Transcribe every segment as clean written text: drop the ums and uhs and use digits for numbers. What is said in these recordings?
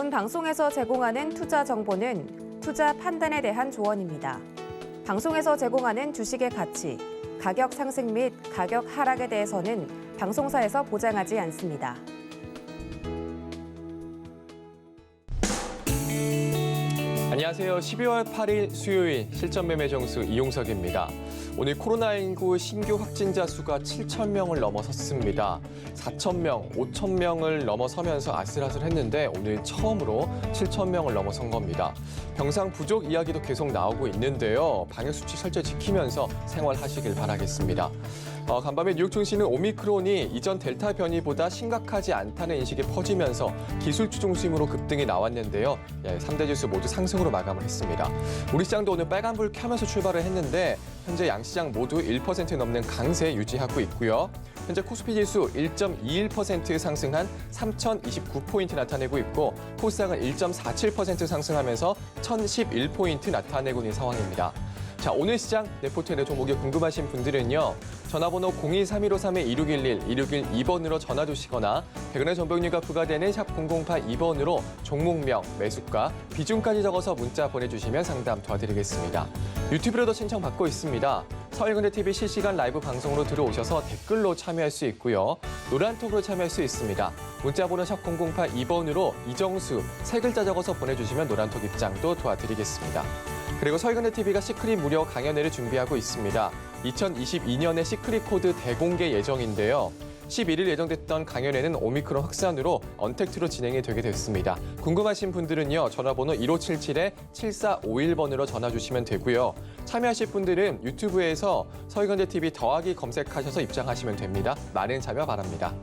본 방송에서 제공하는 투자 정보는 투자 판단에 대한 조언입니다. 방송에서 제공하는 주식의 가치, 가격 상승 및 가격 하락에 대해서는 방송사에서 보장하지 않습니다. 안녕하세요. 12월 8일 수요일 실전 매매 정수 이용석입니다. 오늘 코로나19 신규 확진자 수가 7,000명을 넘어섰습니다. 4,000명, 5,000명을 넘어서면서 아슬아슬했는데 오늘 처음으로 7,000명을 넘어선 겁니다. 병상 부족 이야기도 계속 나오고 있는데요. 방역수칙 철저히 지키면서 생활하시길 바라겠습니다. 간밤에 뉴욕 증시는 오미크론이 이전 델타 변이보다 심각하지 않다는 인식이 퍼지면서 기술주 중심으로 급등이 나왔는데요. 3대 지수 모두 상승으로 마감을 했습니다. 우리 시장도 오늘 빨간불 켜면서 출발을 했는데 현재 양시장 모두 1% 넘는 강세 유지하고 있고요. 현재 코스피 지수 1.21% 상승한 3,029포인트 나타내고 있고 코스닥은 1.47% 상승하면서 1,011포인트 나타내고 있는 상황입니다. 자, 오늘 시장 레포트에 종목이 궁금하신 분들은요. 전화번호 023153-2611, 2612번으로 전화 주시거나 100원의 정보용료가 부과되는 샵 0082번으로 종목명, 매수가, 비중까지 적어서 문자 보내주시면 상담 도와드리겠습니다. 유튜브로도 신청 받고 있습니다. 서울근대TV 실시간 라이브 방송으로 들어오셔서 댓글로 참여할 수 있고요. 노란톡으로 참여할 수 있습니다. 문자번호 샵 0082번으로 이정수, 3글자 적어서 보내주시면 노란톡 입장도 도와드리겠습니다. 그리고 서울근대TV가 시크릿 무료 강연회를 준비하고 있습니다. 2022년에 시크릿 코드 대공개 예정인데요. 11일 예정됐던 강연회는 오미크론 확산으로 언택트로 진행이 되게 됐습니다. 궁금하신 분들은요. 전화번호 1577-7451번으로 전화 주시면 되고요. 참여하실 분들은 유튜브에서 서울근대TV 더하기 검색하셔서 입장하시면 됩니다. 많은 참여 바랍니다.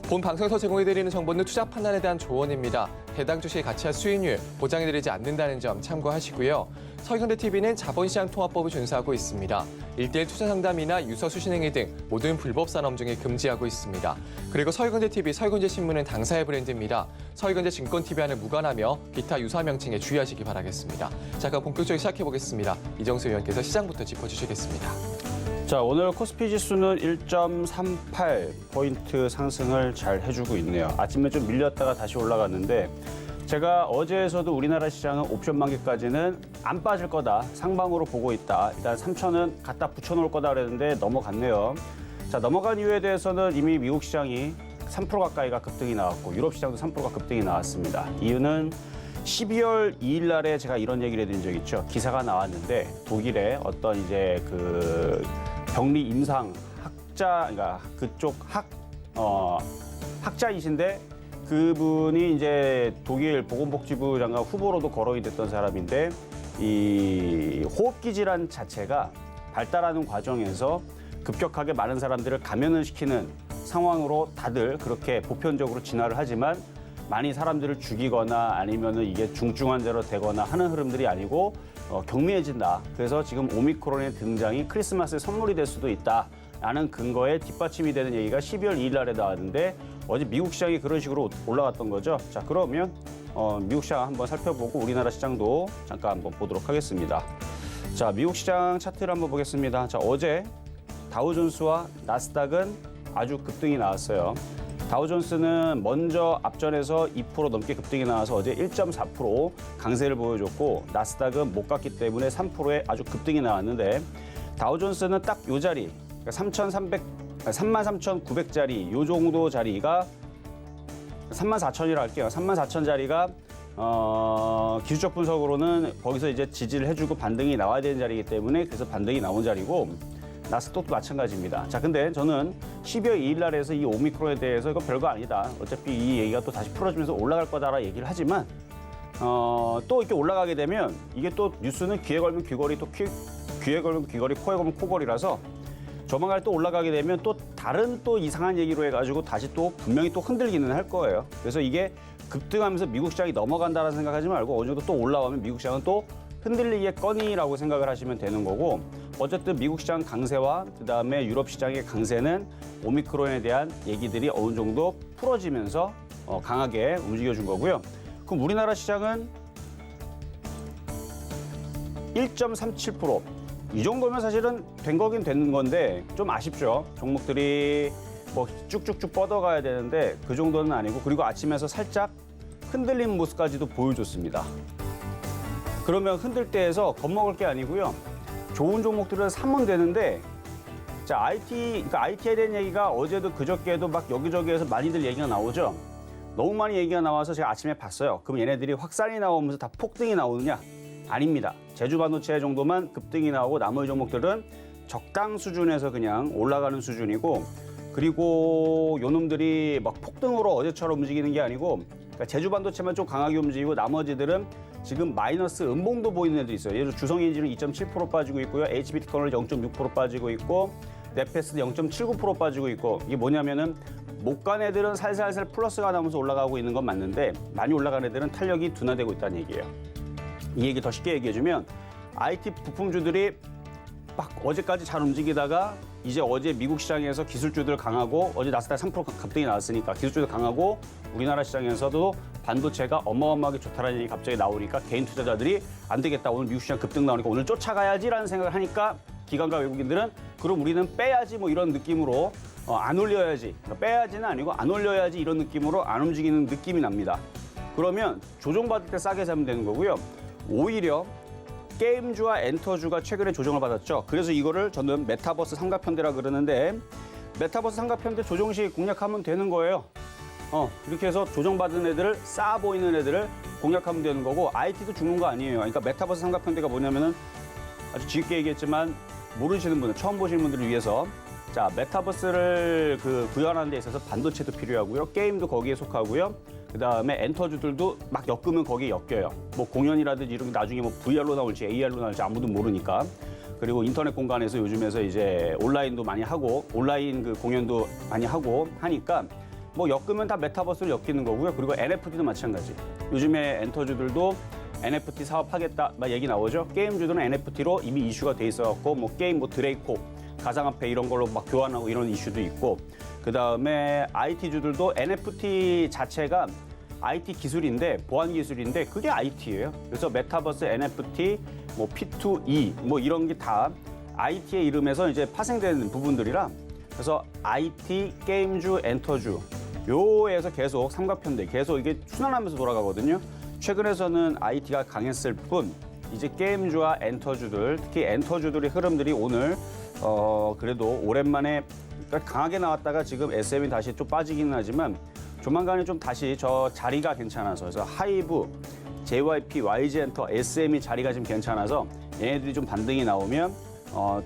본 방송에서 제공해드리는 정보는 투자 판단에 대한 조언입니다. 해당 주식의 가치와 수익률 보장해드리지 않는다는 점 참고하시고요. 서울근대TV는 자본시장 통합법을 준수하고 있습니다. 1:1 투자 상담이나 유서 수신행위 등 모든 불법 산업 중에 금지하고 있습니다. 그리고 서울근대TV, 서울근대신문은 당사의 브랜드입니다. 서울근대증권TV와는 무관하며 기타 유사 명칭에 주의하시기 바라겠습니다. 자, 그럼 본격적으로 시작해보겠습니다. 이정수 위원께서 시장부터 짚어주시겠습니다. 자, 오늘 코스피 지수는 1.38포인트 상승을 잘 해주고 있네요. 아침에 좀 밀렸다가 다시 올라갔는데 제가 어제에서도 우리나라 시장은 옵션 만기까지는 안 빠질 거다. 상방으로 보고 있다. 일단 3,000은 갖다 붙여놓을 거다 그랬는데 넘어갔네요. 자, 넘어간 이유에 대해서는 이미 미국 시장이 3% 가까이가 급등이 나왔고 유럽 시장도 3%가 급등이 나왔습니다. 이유는 12월 2일 날에 제가 이런 얘기를 해드린 적 있죠. 기사가 나왔는데 독일의 어떤 이제 그 격리 임상 학자, 그러니까 그쪽 학자이신데 그분이 이제 독일 보건복지부 장관 후보로도 거론이 됐던 사람인데 이 호흡기 질환 자체가 발달하는 과정에서 급격하게 많은 사람들을 감염을 시키는 상황으로 다들 그렇게 보편적으로 진화를 하지만 많이 사람들을 죽이거나 아니면은 이게 중증 환자로 되거나 하는 흐름들이 아니고 경미해진다. 그래서 지금 오미크론의 등장이 크리스마스의 선물이 될 수도 있다라는 근거에 뒷받침이 되는 얘기가 12월 2일 날에 나왔는데 어제 미국 시장이 그런 식으로 올라갔던 거죠. 자, 그러면 미국 시장 한번 살펴보고 우리나라 시장도 잠깐 한번 보도록 하겠습니다. 자, 미국 시장 차트를 한번 보겠습니다. 자, 어제 다우존스와 나스닥은 아주 급등이 나왔어요. 다우존스는 먼저 앞전에서 2% 넘게 급등이 나와서 어제 1.4% 강세를 보여줬고 나스닥은 못 갔기 때문에 3%의 아주 급등이 나왔는데 다우존스는 딱 요 자리, 그러니까 33,900자리 요 정도 자리가 34,000이라 할게요. 34,000 자리가 기술적 분석으로는 거기서 이제 지지를 해주고 반등이 나와야 되는 자리이기 때문에 그래서 반등이 나온 자리고 나스닥도 마찬가지입니다. 자, 근데 저는 12월 2일 날에서 이 오미크론에 대해서 이거 별거 아니다. 어차피 이 얘기가 또 다시 풀어지면서 올라갈 거다라 얘기를 하지만 또 이렇게 올라가게 되면 이게 또 뉴스는 귀에 걸면 귀걸이 또 귀에 걸면 귀걸이, 코에 걸면 코걸이라서 조만간 또 올라가게 되면 또 다른 또 이상한 얘기로 해가지고 다시 또 분명히 또 흔들기는 할 거예요. 그래서 이게 급등하면서 미국 시장이 넘어간다라는 생각하지 말고 어느 정도 또 올라오면 미국 시장은 또 흔들리겠거니라고 생각을 하시면 되는 거고 어쨌든 미국 시장 강세와 그다음에 유럽 시장의 강세는 오미크론에 대한 얘기들이 어느 정도 풀어지면서 강하게 움직여준 거고요. 그럼 우리나라 시장은 1.37%. 이 정도면 사실은 된 거긴 된 건데 좀 아쉽죠. 종목들이 뭐 쭉쭉쭉 뻗어가야 되는데 그 정도는 아니고 그리고 아침에서 살짝 흔들리는 모습까지도 보여줬습니다. 그러면 흔들 때에서 겁먹을 게 아니고요. 좋은 종목들을 사면 되는데, 자, IT에 대한 얘기가 어제도 그저께도 막 여기저기에서 많이들 얘기가 나오죠. 너무 많이 얘기가 나와서 제가 아침에 봤어요. 그럼 얘네들이 확산이 나오면서 다 폭등이 나오느냐? 아닙니다. 제주 반도체 정도만 급등이 나오고 나머지 종목들은 적당 수준에서 그냥 올라가는 수준이고, 그리고 요놈들이 막 폭등으로 어제처럼 움직이는 게 아니고, 그러니까 제주 반도체만 좀 강하게 움직이고 나머지들은 지금 마이너스 음봉도 보이는 애도 있어요. 예를 들어 주성인지는 2.7% 빠지고 있고요. HBT커널 0.6% 빠지고 있고, 네페스도 0.79% 빠지고 있고, 이게 뭐냐면은 못 간 애들은 살살살 플러스가 나오면서 올라가고 있는 건 맞는데, 많이 올라간 애들은 탄력이 둔화되고 있다는 얘기예요. 이 얘기 더 쉽게 얘기해주면, IT 부품주들이 막 어제까지 잘 움직이다가 이제 어제 미국 시장에서 기술주들 강하고, 어제 나스닥 3% 급등이 나왔으니까 기술주들 강하고, 우리나라 시장에서도 반도체가 어마어마하게 좋다라는 얘기 갑자기 나오니까 개인 투자자들이 안 되겠다, 오늘 미국 시장 급등 나오니까 오늘 쫓아가야지라는 생각을 하니까 기관과 외국인들은 그럼 우리는 빼야지 뭐 이런 느낌으로 안 올려야지, 그러니까 빼야지는 아니고 안 올려야지 이런 느낌으로 안 움직이는 느낌이 납니다. 그러면 조정받을 때 싸게 사면 되는 거고요. 오히려 게임주와 엔터주가 최근에 조정을 받았죠. 그래서 이거를 저는 메타버스 삼각편대라 그러는데, 메타버스 삼각편대 조정 시 공략하면 되는 거예요. 이렇게 해서 조정받은 애들을, 싸 보이는 애들을 공략하면 되는 거고, IT도 죽는 거 아니에요. 그러니까 메타버스 삼각편대가 뭐냐면은, 아주 쉽게 얘기했지만 모르시는 분들, 처음 보시는 분들을 위해서, 자, 메타버스를 구현하는 데 있어서 반도체도 필요하고요. 게임도 거기에 속하고요. 그다음에 엔터주들도 막 엮으면 거기에 엮여요. 뭐 공연이라든지 이런 게 나중에 뭐 VR로 나올지 AR로 나올지 아무도 모르니까. 그리고 인터넷 공간에서 요즘에서 이제 온라인도 많이 하고, 온라인 공연도 많이 하고 하니까 뭐 엮으면 다 메타버스를 엮이는 거고요. 그리고 NFT도 마찬가지. 요즘에 엔터주들도 NFT 사업하겠다 막 얘기 나오죠. 게임주들은 NFT로 이미 이슈가 돼 있어갖고, 뭐 게임 뭐 드레이코, 가상화폐 이런 걸로 막 교환하고 이런 이슈도 있고, 그다음에 IT주들도 NFT 자체가 IT 기술인데, 보안 기술인데 그게 IT예요. 그래서 메타버스, NFT, 뭐 P2E 뭐 이런 게 다 IT의 이름에서 이제 파생되는 부분들이라, 그래서 IT, 게임주, 엔터주 요에서 계속 삼각편대 계속 이게 순환하면서 돌아가거든요. 최근에서는 IT가 강했을 뿐, 이제 게임주와 엔터주들, 특히 엔터주들의 흐름들이 오늘 그래도 오랜만에 강하게 나왔다가 지금 SM이 다시 좀 빠지기는 하지만 조만간에 좀 다시 저 자리가 괜찮아서, 그래서 하이브, JYP, YG엔터, SM이 자리가 좀 괜찮아서 얘네들이 좀 반등이 나오면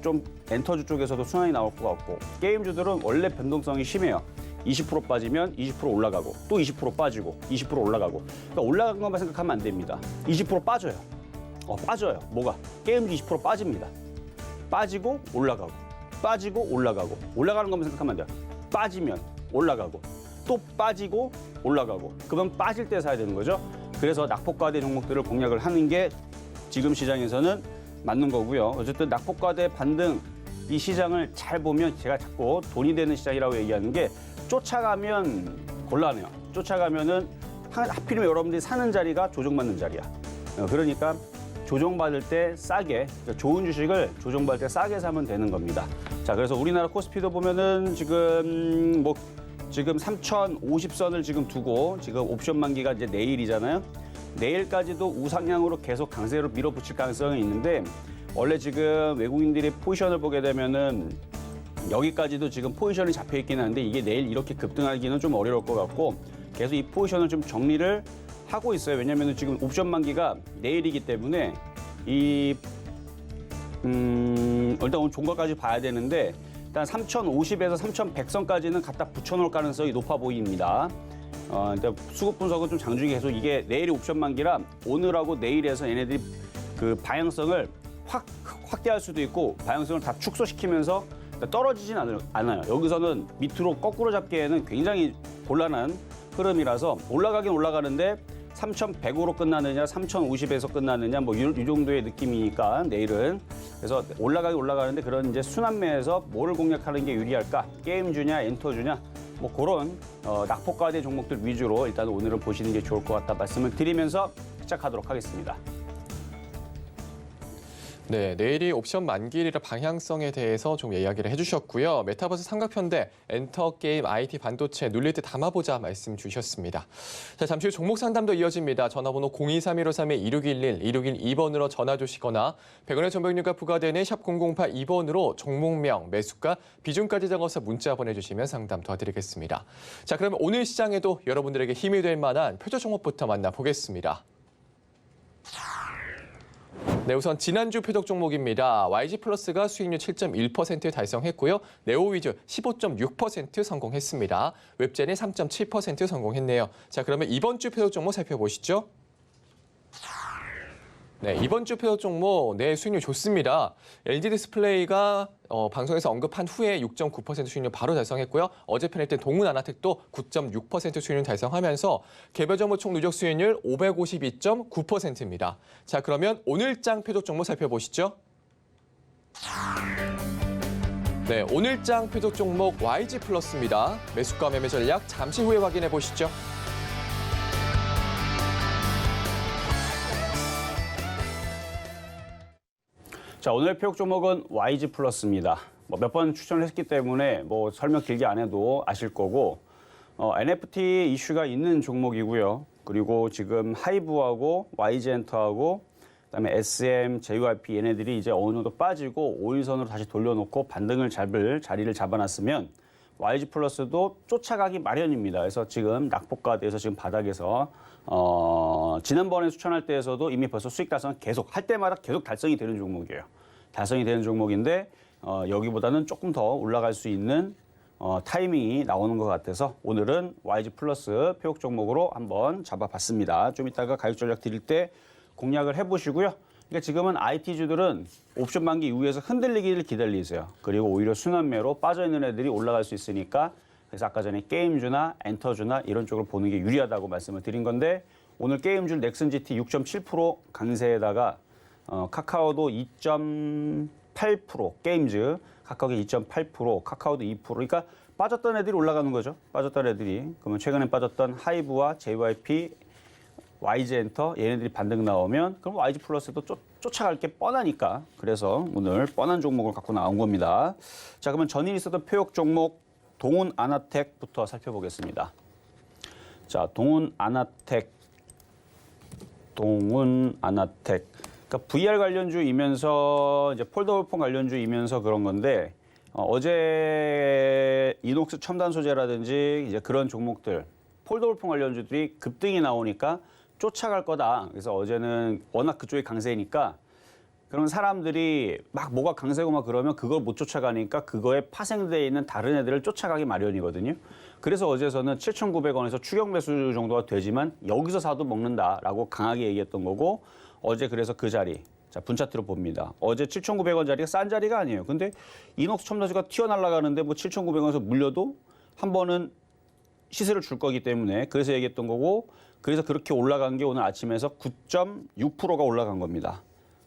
좀 엔터주 쪽에서도 순환이 나올 것 같고, 게임주들은 원래 변동성이 심해요. 20% 빠지면 20% 올라가고, 또 20% 빠지고, 20% 올라가고. 그러니까 올라간 것만 생각하면 안 됩니다. 20% 빠져요. 빠져요. 뭐가? 게임주 20% 빠집니다. 빠지고 올라가고, 빠지고 올라가고. 올라가는 것만 생각하면 안 돼요. 빠지면 올라가고, 또 빠지고 올라가고. 그러면 빠질 때 사야 되는 거죠. 그래서 낙폭과대 종목들을 공략을 하는 게 지금 시장에서는 맞는 거고요. 어쨌든 낙폭과대 반등, 이 시장을 잘 보면, 제가 자꾸 돈이 되는 시장이라고 얘기하는 게, 쫓아가면 곤란해요. 쫓아가면은 하필이면 여러분들이 사는 자리가 조정받는 자리야. 그러니까 조정받을 때 싸게, 그러니까 좋은 주식을 조정받을 때 싸게 사면 되는 겁니다. 자, 그래서 우리나라 코스피도 보면은 지금 3050선을 지금 두고, 지금 옵션 만기가 이제 내일이잖아요. 내일까지도 우상향으로 계속 강세로 밀어붙일 가능성이 있는데, 원래 지금 외국인들이 포지션을 보게 되면은 여기까지도 지금 포지션이 잡혀 있긴 한데, 이게 내일 이렇게 급등하기는 좀 어려울 것 같고, 계속 이 포지션을 좀 정리를 하고 있어요. 왜냐하면 지금 옵션 만기가 내일이기 때문에 일단 오늘 종가까지 봐야 되는데, 일단 3050에서 3100선까지는 갖다 붙여놓을 가능성이 높아 보입니다. 일단 수급 분석은 좀 장중에 계속, 이게 내일이 옵션 만기라 오늘하고 내일에서 얘네들이 그 방향성을 확대할 수도 있고, 방향성을 다 축소시키면서 떨어지진 않아요. 여기서는 밑으로 거꾸로 잡기에는 굉장히 곤란한 흐름이라서, 올라가긴 올라가는데 3100으로 끝나느냐, 3050에서 끝나느냐, 뭐 이 정도의 느낌이니까 내일은. 그래서 올라가긴 올라가는데, 그런 이제 순환매에서 뭐를 공략하는 게 유리할까? 게임주냐, 엔터주냐, 뭐 그런 낙폭과대 종목들 위주로 일단 오늘은 보시는 게 좋을 것 같다 말씀을 드리면서 시작하도록 하겠습니다. 네, 내일이 옵션 만기일이라 방향성에 대해서 좀 이야기를 해주셨고요. 메타버스 삼각편대, 엔터게임, IT, 반도체 눌릴 때 담아보자 말씀 주셨습니다. 자, 잠시 후 종목 상담도 이어집니다. 전화번호 023153-2611, 2612번으로 전화 주시거나 100원의 전병료가 부과되는 샵 0082번으로 종목명, 매수가, 비중까지 적어서 문자 보내주시면 상담 도와드리겠습니다. 자, 그러면 오늘 시장에도 여러분들에게 힘이 될 만한 표저 종목부터 만나보겠습니다. 네, 우선 지난주 표적 종목입니다. YG플러스가 수익률 7.1% 달성했고요. 네오위즈 15.6% 성공했습니다. 웹젠이 3.7% 성공했네요. 자, 그러면 이번 주 표적 종목 살펴보시죠. 네, 이번 주 표적 종목 수익률 좋습니다. LG 디스플레이가 방송에서 언급한 후에 6.9% 수익률 바로 달성했고요. 어제 편했던 동훈 아나텍도 9.6% 수익률 달성하면서 개별 종목 총 누적 수익률 552.9%입니다. 자, 그러면 오늘장 표적 종목 살펴보시죠. 네, 오늘장 표적 종목 YG플러스입니다. 매수가 매매 전략 잠시 후에 확인해 보시죠. 자, 오늘 표적 종목은 YG플러스입니다. 몇 번 추천을 했기 때문에 설명 길게 안 해도 아실 거고, NFT 이슈가 있는 종목이고요. 그리고 지금 하이브하고 YG엔터하고 그다음에 SM, JYP 얘네들이 이제 어느 정도 빠지고 5일선으로 다시 돌려놓고 반등을 잡을 자리를 잡아놨으면 YG플러스도 쫓아가기 마련입니다. 그래서 지금 낙폭가돼서 지금 바닥에서 지난번에 추천할 때에서도 이미 벌써 수익 달성 계속 할 때마다 계속 달성이 되는 종목이에요. 달성이 되는 종목인데 여기보다는 조금 더 올라갈 수 있는 타이밍이 나오는 것 같아서 오늘은 YG플러스 표적 종목으로 한번 잡아봤습니다. 좀 이따가 가격 전략 드릴 때 공략을 해보시고요. 그러니까 지금은 IT주들은 옵션 만기 이후에서 흔들리기를 기다리세요. 그리고 오히려 순환매로 빠져있는 애들이 올라갈 수 있으니까 그래서 아까 전에 게임주나 엔터주나 이런 쪽을 보는 게 유리하다고 말씀을 드린 건데 오늘 게임주 넥슨GT 6.7% 강세에다가 카카오도 2.8%, 게임즈 카카오가 2.8%, 카카오도 2%. 그러니까 빠졌던 애들이 올라가는 거죠. 빠졌던 애들이. 그러면 최근에 빠졌던 하이브와 JYP, YG엔터 얘네들이 반등 나오면 그럼 YG플러스도 쫓아갈 게 뻔하니까. 그래서 오늘 뻔한 종목을 갖고 나온 겁니다. 자, 그러면 전일 있었던 표적 종목 동훈 아나텍부터 살펴보겠습니다. 자, 동훈 아나텍. 그러니까 VR 관련주이면서 이제 폴더블폰 관련주이면서 그런 건데 어제 이녹스 첨단 소재라든지 이제 그런 종목들 폴더블폰 관련주들이 급등이 나오니까 쫓아갈 거다. 그래서 어제는 워낙 그쪽이 강세니까 그런 사람들이 막 뭐가 강세고 막 그러면 그걸 못 쫓아가니까 그거에 파생되어 있는 다른 애들을 쫓아가기 마련이거든요. 그래서 어제서는 7,900원에서 추격 매수 정도가 되지만 여기서 사도 먹는다라고 강하게 얘기했던 거고 어제 그래서 그 자리 자 분차트로 봅니다. 어제 7,900원 자리가 싼 자리가 아니에요. 근데 이녹스 첨단소가 튀어날아가는데 뭐 7,900원에서 물려도 한 번은 시세를 줄 거기 때문에 그래서 얘기했던 거고 그래서 그렇게 올라간 게 오늘 아침에서 9.6%가 올라간 겁니다.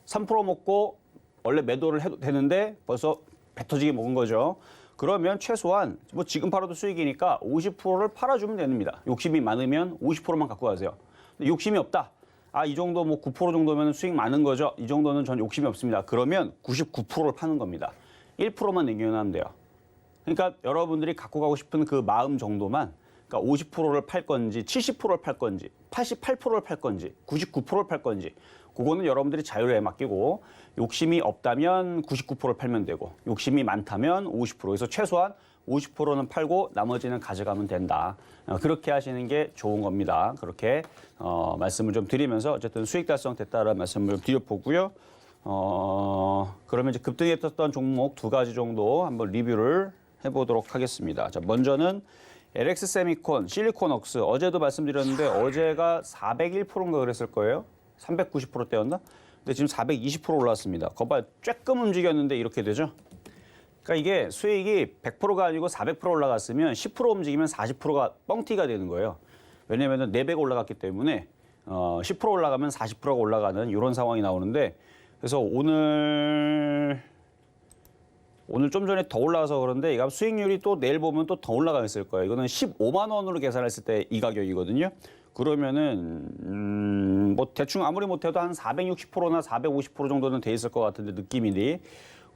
3% 먹고 원래 매도를 해도 되는데 벌써 배 터지게 먹은 거죠. 그러면 최소한 뭐 지금 팔아도 수익이니까 50%를 팔아주면 됩니다. 욕심이 많으면 50%만 갖고 가세요. 근데 욕심이 없다. 아, 이 정도 뭐 9% 정도면 수익 많은 거죠. 이 정도는 전 욕심이 없습니다. 그러면 99%를 파는 겁니다. 1%만 남겨놓으면 돼요. 그러니까 여러분들이 갖고 가고 싶은 그 마음 정도만 그러니까 50%를 팔 건지 70%를 팔 건지 88%를 팔 건지 99%를 팔 건지 그거는 여러분들이 자율에 맡기고 욕심이 없다면 99%를 팔면 되고 욕심이 많다면 50%. 그래서 최소한 50%는 팔고 나머지는 가져가면 된다. 그렇게 하시는 게 좋은 겁니다. 그렇게 말씀을 좀 드리면서 어쨌든 수익 달성됐다라는 말씀을 좀 드려보고요. 그러면 이제 급등했던 종목 두 가지 정도 한번 리뷰를 해보도록 하겠습니다. 자, 먼저는 LX 세미콘, 실리콘웍스. 어제도 말씀드렸는데 어제가 401%인가 그랬을 거예요. 390%대였나? 근데 지금 420% 올랐습니다. 거봐, 쬐끔 움직였는데 이렇게 되죠? 그러니까 이게 수익이 100%가 아니고 400% 올라갔으면 10% 움직이면 40%가 뻥튀가 되는 거예요. 왜냐하면 4배가 올라갔기 때문에 10% 올라가면 40%가 올라가는 이런 상황이 나오는데 그래서 오늘 좀 전에 더 올라가서 그런데 이거 수익률이 또 내일 보면 또 더 올라가 있을 거예요. 이거는 15만 원으로 계산했을 때 이 가격이거든요. 그러면은 뭐 대충 아무리 못해도 한 460%나 450% 정도는 돼 있을 것 같은데 느낌이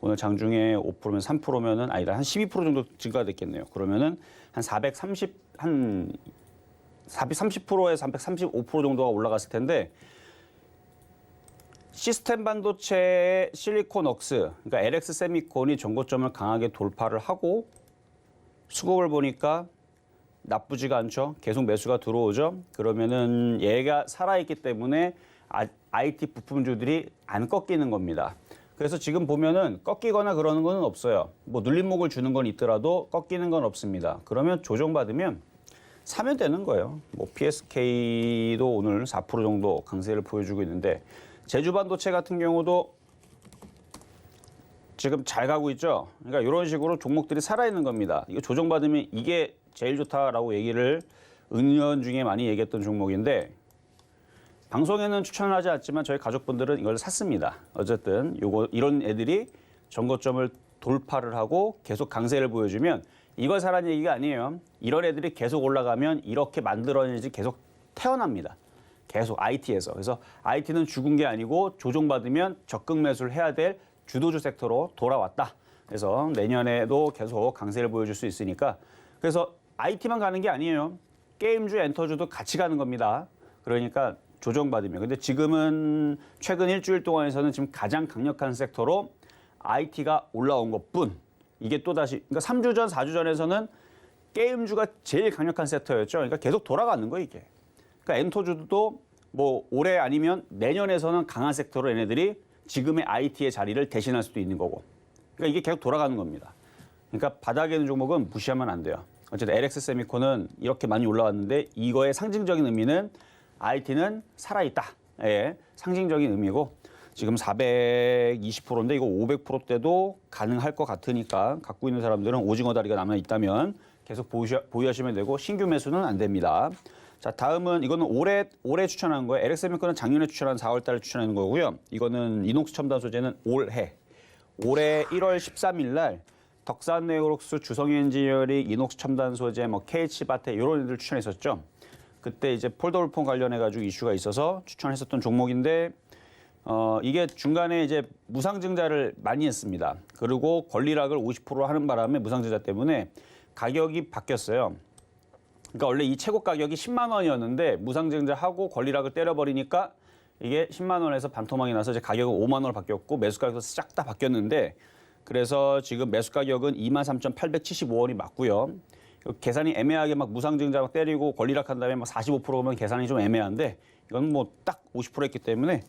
오늘 장중에 5%면 3%면은 아니다 한 12% 정도 증가됐겠네요. 그러면은 한 430%에 435% 정도가 올라갔을 텐데 시스템 반도체의 실리콘웍스, 그러니까 LX 세미콘이 전고점을 강하게 돌파를 하고 수급을 보니까 나쁘지가 않죠. 계속 매수가 들어오죠. 그러면은 얘가 살아있기 때문에 IT 부품주들이 안 꺾이는 겁니다. 그래서 지금 보면은 꺾이거나 그러는 건 없어요. 뭐 눌림목을 주는 건 있더라도 꺾이는 건 없습니다. 그러면 조정받으면 사면 되는 거예요. 뭐 PSK도 오늘 4% 정도 강세를 보여주고 있는데 제주반도체 같은 경우도 지금 잘 가고 있죠. 그러니까 이런 식으로 종목들이 살아있는 겁니다. 이거 조정받으면 이게 제일 좋다라고 얘기를 은연중에 많이 얘기했던 종목인데 방송에는 추천을 하지 않지만 저희 가족분들은 이걸 샀습니다. 어쨌든 이런 애들이 전고점을 돌파를 하고 계속 강세를 보여주면 이걸 사라는 얘기가 아니에요. 이런 애들이 계속 올라가면 이렇게 만들어내지 계속 태어납니다. 계속 IT에서. 그래서 IT는 죽은 게 아니고 조정받으면 적극 매수를 해야 될 주도주 섹터로 돌아왔다. 그래서 내년에도 계속 강세를 보여줄 수 있으니까 그래서 IT만 가는 게 아니에요. 게임주, 엔터주도 같이 가는 겁니다. 그러니까 조정받으면. 근데 지금은 최근 일주일 동안에서는 지금 가장 강력한 섹터로 IT가 올라온 것뿐. 이게 또다시, 그러니까 3주 전, 4주 전에서는 게임주가 제일 강력한 섹터였죠. 그러니까 계속 돌아가는 거예요, 이게. 그러니까 엔터주도 뭐 올해 아니면 내년에서는 강한 섹터로 얘네들이 지금의 IT의 자리를 대신할 수도 있는 거고. 그러니까 이게 계속 돌아가는 겁니다. 그러니까 바닥에 있는 종목은 무시하면 안 돼요. 어쨌든 LX 세미콘은 이렇게 많이 올라왔는데 이거의 상징적인 의미는 IT는 살아있다. 예, 상징적인 의미고 지금 420%인데 이거 500%대도 가능할 것 같으니까 갖고 있는 사람들은 오징어 다리가 남아 있다면 계속 보유하시면 되고 신규 매수는 안 됩니다. 자, 다음은 이거는 올해 추천한 거예요. LX 세미콘은 작년에 추천한 4월 달에 추천하는 거고요. 이거는 이녹스 첨단 소재는 올해 1월 13일 날 덕산 네오록스, 주성희 엔지니어링, 이녹스 첨단 소재, 뭐 KH바테 이런 애들 추천했었죠. 그때 이제 폴더블폰 관련해 가지고 이슈가 있어서 추천했었던 종목인데 이게 중간에 이제 무상증자를 많이 했습니다. 그리고 권리락을 50% 하는 바람에 무상증자 때문에 가격이 바뀌었어요. 그러니까 원래 이 최고 가격이 10만 원이었는데 무상증자하고 권리락을 때려버리니까 이게 10만 원에서 반토막이 나서 이제 가격은 5만 원으로 바뀌었고 매수 가격도 싹 다 바뀌었는데 그래서 지금 매수 가격은 23,875원이 맞고요. 계산이 애매하게 막 무상증자 막 때리고 권리락 한 다음에 막 45%면 계산이 좀 애매한데 이건 뭐 딱 50% 했기 때문에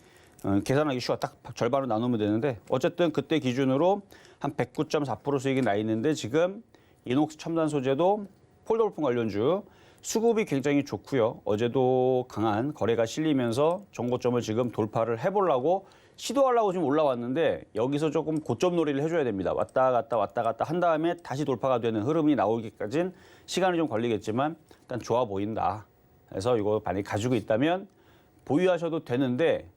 계산하기 쉬워. 딱 절반으로 나누면 되는데 어쨌든 그때 기준으로 한 109.4% 수익이 나 있는데 지금 이녹스 첨단 소재도 폴더블폰 관련주 수급이 굉장히 좋고요. 어제도 강한 거래가 실리면서 정고점을 지금 돌파를 해보려고 시도하려고 지금 올라왔는데 여기서 조금 고점 놀이를 해줘야 됩니다. 왔다 갔다 한 다음에 다시 돌파가 되는 흐름이 나오기까지는 시간이 좀 걸리겠지만 일단 좋아 보인다. 그래서 이거 만약에 가지고 있다면 보유하셔도 되는데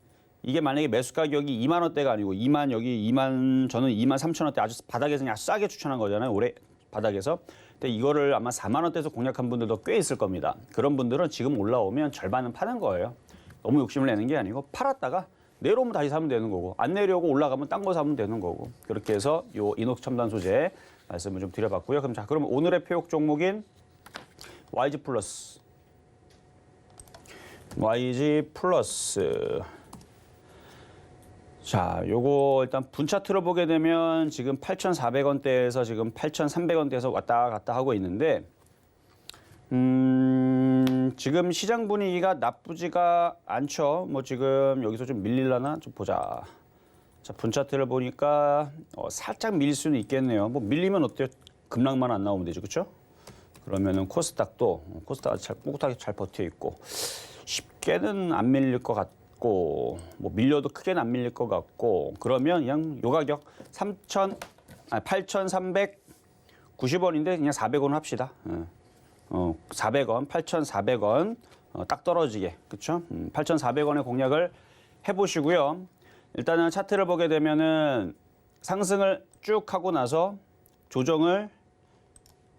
이게 만약에 매수 가격이 2만 원대가 아니고 저는 2만 3천 원대 아주 바닥에서 그냥 싸게 추천한 거잖아요. 올해 바닥에서. 근데 이거를 아마 4만 원대에서 공략한 분들도 꽤 있을 겁니다. 그런 분들은 지금 올라오면 절반은 파는 거예요. 너무 욕심을 내는 게 아니고 팔았다가 내려오면 다시 사면 되는 거고 안 내려오고 올라가면 딴 거 사면 되는 거고 그렇게 해서 요 이녹스 첨단 소재 말씀을 좀 드려봤고요. 그럼 오늘의 표역 종목인 YG 플러스. 자, 요거 일단 분 차트를 보게 되면 지금 8,400원대에서 지금 8,300원대에서 왔다 갔다 하고 있는데 지금 시장 분위기가 나쁘지가 않죠. 뭐 지금 여기서 좀 밀릴라나 좀 보자. 자, 분 차트를 보니까 살짝 밀릴 수는 있겠네요. 뭐 밀리면 어때요? 급락만 안 나오면 되죠, 그렇죠? 그러면은 코스닥도 잘 꿋꿋하게 잘 버텨 있고 쉽게는 안 밀릴 것 같고 뭐 밀려도 크게는 안 밀릴 것 같고 그러면 그냥 요 가격 8,390원인데 그냥 400원 합시다. 400원, 8,400원 딱 떨어지게, 그렇죠? 8,400원의 공략을 해보시고요. 일단은 차트를 보게 되면은 상승을 쭉 하고 나서 조정을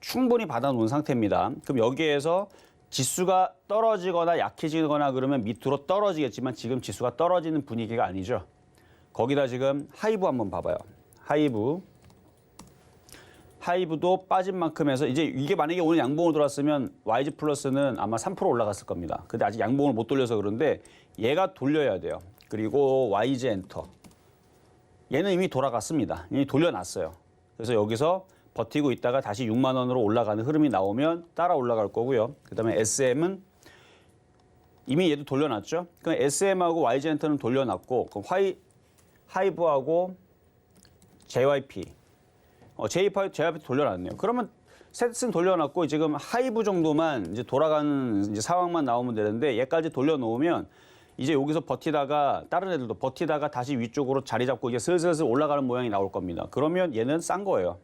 충분히 받아놓은 상태입니다. 그럼 여기에서 지수가 떨어지거나 약해지거나 그러면 밑으로 떨어지겠지만 지금 지수가 떨어지는 분위기가 아니죠. 거기다 지금 하이브 한번 봐봐요. 하이브도 빠진 만큼 해서 이제 이게 만약에 오늘 양봉으로 돌았으면 YG 플러스는 아마 3% 올라갔을 겁니다. 근데 아직 양봉을 못 돌려서 그런데 얘가 돌려야 돼요. 그리고 YG 엔터. 얘는 이미 돌아갔습니다. 이미 돌려놨어요. 그래서 여기서 버티고 있다가 다시 6만 원으로 올라가는 흐름이 나오면 따라 올라갈 거고요. 그다음에 SM은 이미 얘도 돌려놨죠. 그럼 SM하고 YG 엔터는 돌려놨고 그럼 하이브하고 JYP JYP 돌려놨네요. 그러면 셋은 돌려놨고 지금 하이브 정도만 이제 돌아가는 이제 상황만 나오면 되는데 얘까지 돌려놓으면 이제 여기서 버티다가 다른 애들도 버티다가 다시 위쪽으로 자리 잡고 이게 슬슬 올라가는 모양이 나올 겁니다. 그러면 얘는 싼 거예요.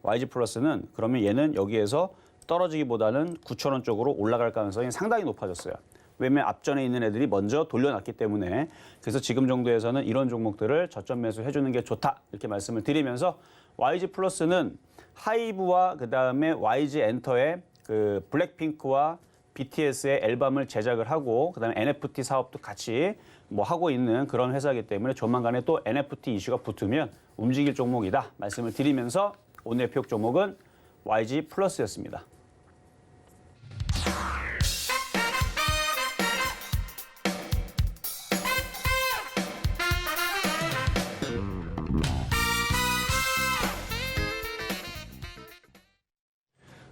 YG 플러스는 그러면 얘는 여기에서 떨어지기보다는 9,000원 쪽으로 올라갈 가능성이 상당히 높아졌어요. 왜냐면 앞전에 있는 애들이 먼저 돌려놨기 때문에 그래서 지금 정도에서는 이런 종목들을 저점 매수해 주는 게 좋다 이렇게 말씀을 드리면서 YG 플러스는 하이브와 그다음에 YG 엔터의 그 블랙핑크와 BTS의 앨범을 제작을 하고 그다음에 NFT 사업도 같이 뭐 하고 있는 그런 회사이기 때문에 조만간에 또 NFT 이슈가 붙으면 움직일 종목이다 말씀을 드리면서 오늘의 표적 종목은 YG 플러스였습니다.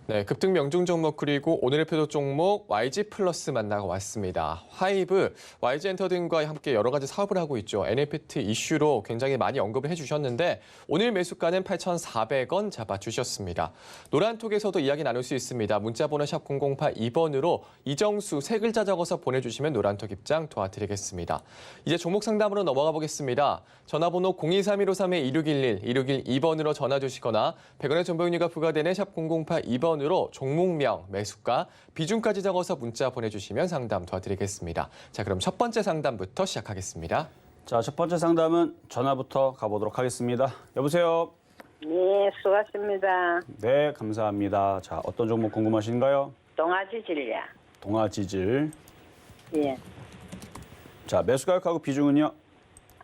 네, 급등 명중 종목 그리고 오늘의 표적 종목 YG 플러스 만나고 왔습니다. 하이브, YG 엔터 등과 함께 여러 가지 사업을 하고 있죠. NFT 이슈로 굉장히 많이 언급을 해주셨는데 오늘 매수가는 8,400원 잡아주셨습니다. 노란톡에서도 이야기 나눌 수 있습니다. 문자번호 샵 0082번으로 이정수 세 글자 적어서 보내주시면 노란톡 입장 도와드리겠습니다. 이제 종목 상담으로 넘어가 보겠습니다. 전화번호 023153-2611, 2612번으로 전화 주시거나 100원의 정보용료가 부과되는 샵 0082번으로 종목명, 매수가, 비중까지 적어서 문자 보내주시면 상담 도와드리겠습니다. 자, 그럼 첫 번째 상담부터 시작하겠습니다. 자, 첫 번째 상담은 전화부터 가보도록 하겠습니다. 여보세요? 네, 수고하십니다. 네, 감사합니다. 자, 어떤 종목 궁금하신가요? 동아지질이야. 동아지질. 예. 자, 매수 가격하고 비중은요?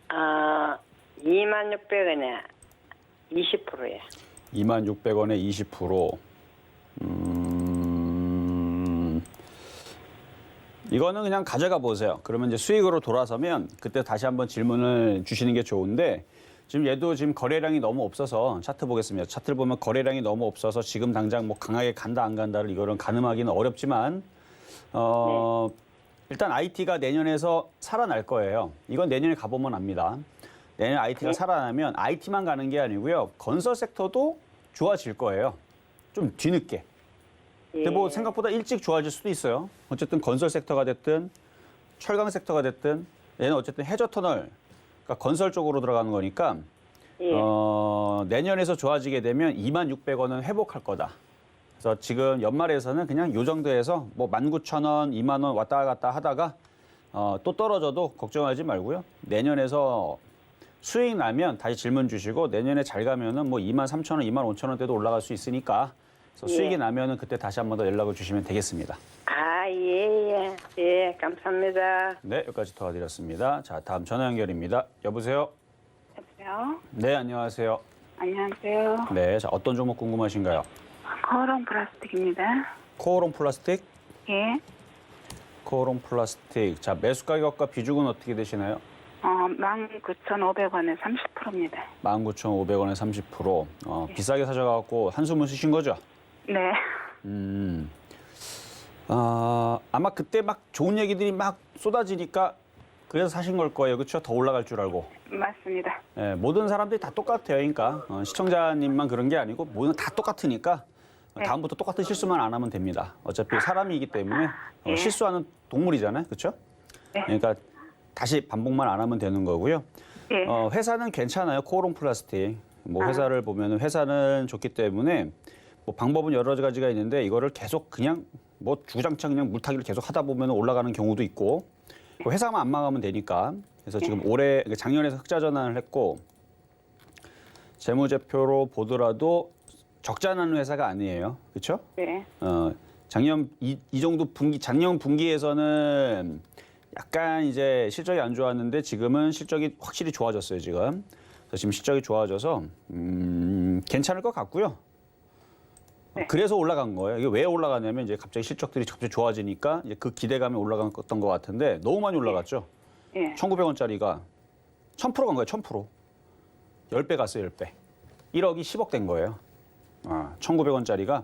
26,600원에 20%예. 26,600원에 20%. 이거는 그냥 가져가 보세요. 그러면 이제 수익으로 돌아서면 그때 다시 한번 질문을 주시는 게 좋은데 지금 얘도 지금 거래량이 너무 없어서 차트 보겠습니다. 차트를 보면 거래량이 너무 없어서 지금 당장 뭐 강하게 간다 안 간다를 이거는 가늠하기는 어렵지만 일단 IT가 내년에서 살아날 거예요. 이건 내년에 가보면 압니다. 내년 IT가 살아나면 IT만 가는 게 아니고요. 건설 섹터도 좋아질 거예요. 좀 뒤늦게. 근데 뭐 생각보다 일찍 좋아질 수도 있어요. 어쨌든 건설 섹터가 됐든 철강 섹터가 됐든 얘는 어쨌든 해저 터널, 그러니까 건설 쪽으로 들어가는 거니까 내년에서 좋아지게 되면 26,000원은 회복할 거다. 그래서 지금 연말에서는 그냥 요 정도에서 뭐 19,000원, 2만 원 왔다 갔다 하다가 또 떨어져도 걱정하지 말고요. 내년에서 수익 나면 다시 질문 주시고 내년에 잘 가면은 뭐 23,000원, 25,000원대도 올라갈 수 있으니까 그래서 수익이 나면은 그때 다시 한 번 더 연락을 주시면 되겠습니다. 예. 예, 감사합니다. 네, 여기까지 도와드렸습니다. 자, 다음 전화 연결입니다. 여보세요? 여보세요? 네, 안녕하세요. 안녕하세요. 네, 자, 어떤 종목 궁금하신가요? 거론 플라스틱입니다. 코오롱 플라스틱? 예. 코오롱 플라스틱. 자, 매수 가격과 비중은 어떻게 되시나요? 19,500원에 30%입니다. 19,500원에 30%. 비싸게 사셔갖고 한숨을 쉬신 거죠? 네. 아마 그때 막 좋은 얘기들이 막 쏟아지니까 그래서 사신 걸 거예요. 그렇죠? 더 올라갈 줄 알고. 맞습니다. 예, 모든 사람들이 다 똑같아요. 그러니까 시청자님만 그런 게 아니고 모든 다 똑같으니까 다음부터 똑같은 실수만 안 하면 됩니다. 어차피 사람이기 때문에 실수하는 동물이잖아요. 그렇죠? 네. 그러니까 다시 반복만 안 하면 되는 거고요. 예. 회사는 괜찮아요. 코오롱 플라스틱. 뭐 회사를 보면은 회사는 좋기 때문에 뭐 방법은 여러 가지가 있는데 이거를 계속 그냥 뭐 주장창 그냥 물타기를 계속 하다 보면 올라가는 경우도 있고 그 회사만 안 망하면 되니까. 그래서 지금 올해 작년에 흑자 전환을 했고 재무제표로 보더라도 적자 나는 회사가 아니에요. 그렇죠? 네. 작년 이 정도 작년 분기에서는 약간 이제 실적이 안 좋았는데 지금은 실적이 확실히 좋아졌어요, 지금. 그래서 지금 실적이 좋아져서 괜찮을 것 같고요. 네. 그래서 올라간 거예요. 이게 왜 올라가냐면 이제 갑자기 실적들이 갑자기 좋아지니까 이제 그 기대감이 올라갔던 것 같은데 너무 많이 올라갔죠. 예. 1,900원짜리가 1,000% 간 거예요, 1,000%. 10배 갔어요, 10배. 1억이 10억 된 거예요. 1,900원짜리가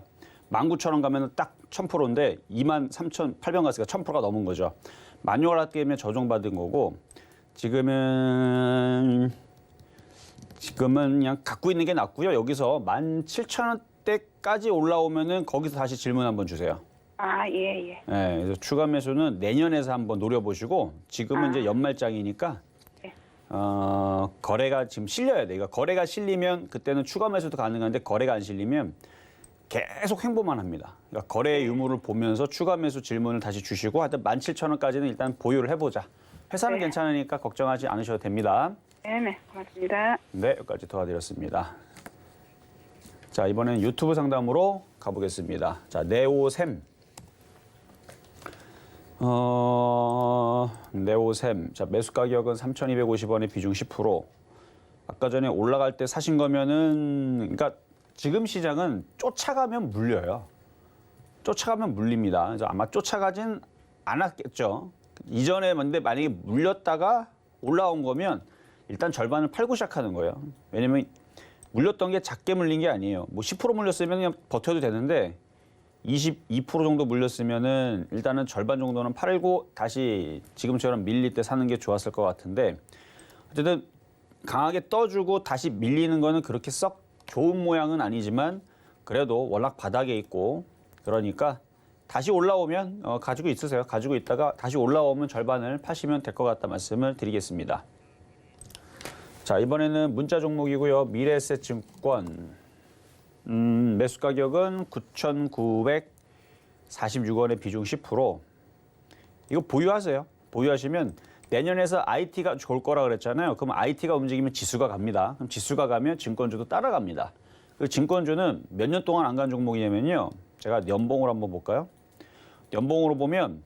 19,000원 가면 딱 1,000%인데 23,800원 갔으니까 1,000%가 넘은 거죠. 마뉴얼 게임에 조정받은 거고 지금은 그냥 갖고 있는 게 낫고요. 여기서 17,000원대까지 올라오면은 거기서 다시 질문 한번 주세요. 아, 예, 예. 네, 그래서 추가 매수는 내년에서 한번 노려보시고 지금은 이제 연말장이니까 네. 거래가 지금 실려야 돼. 그러니까 거래가 실리면 그때는 추가 매수도 가능한데 거래가 안 실리면 계속 횡보만 합니다. 그러니까 거래 유무를 보면서 추가 매수 질문을 다시 주시고 하여튼 17,000원까지는 일단 보유를 해보자. 회사는 네. 괜찮으니까 걱정하지 않으셔도 됩니다. 네, 고맙습니다. 네, 여기까지 도와드렸습니다. 자, 이번엔 유튜브 상담으로 가보겠습니다. 자, 네오셈. 네오셈. 자, 매수 가격은 3,250원에 비중 10%. 아까 전에 올라갈 때 사신 거면은, 그러니까 지금 시장은 쫓아가면 물려요. 쫓아가면 물립니다. 그래서 아마 쫓아가진 않았겠죠. 이전에 근데 만약에 물렸다가 올라온 거면 일단 절반을 팔고 시작하는 거예요. 왜냐면 물렸던 게 작게 물린 게 아니에요. 뭐 10% 물렸으면 그냥 버텨도 되는데 22% 정도 물렸으면은 일단은 절반 정도는 팔고 다시 지금처럼 밀릴 때 사는 게 좋았을 것 같은데 어쨌든 강하게 떠주고 다시 밀리는 거는 그렇게 썩 좋은 모양은 아니지만 그래도 워낙 바닥에 있고 그러니까 다시 올라오면 가지고 있으세요. 가지고 있다가 다시 올라오면 절반을 파시면 될 것 같다 말씀을 드리겠습니다. 자, 이번에는 문자 종목이고요. 미래에셋증권 매수 가격은 9,946원에 비중 10%. 이거 보유하세요. 보유하시면 내년에서 IT가 좋을 거라 그랬잖아요. 그럼 IT가 움직이면 지수가 갑니다. 그럼 지수가 가면 증권주도 따라갑니다. 그 증권주는 몇 년 동안 안 간 종목이냐면요. 제가 연봉으로 한번 볼까요? 연봉으로 보면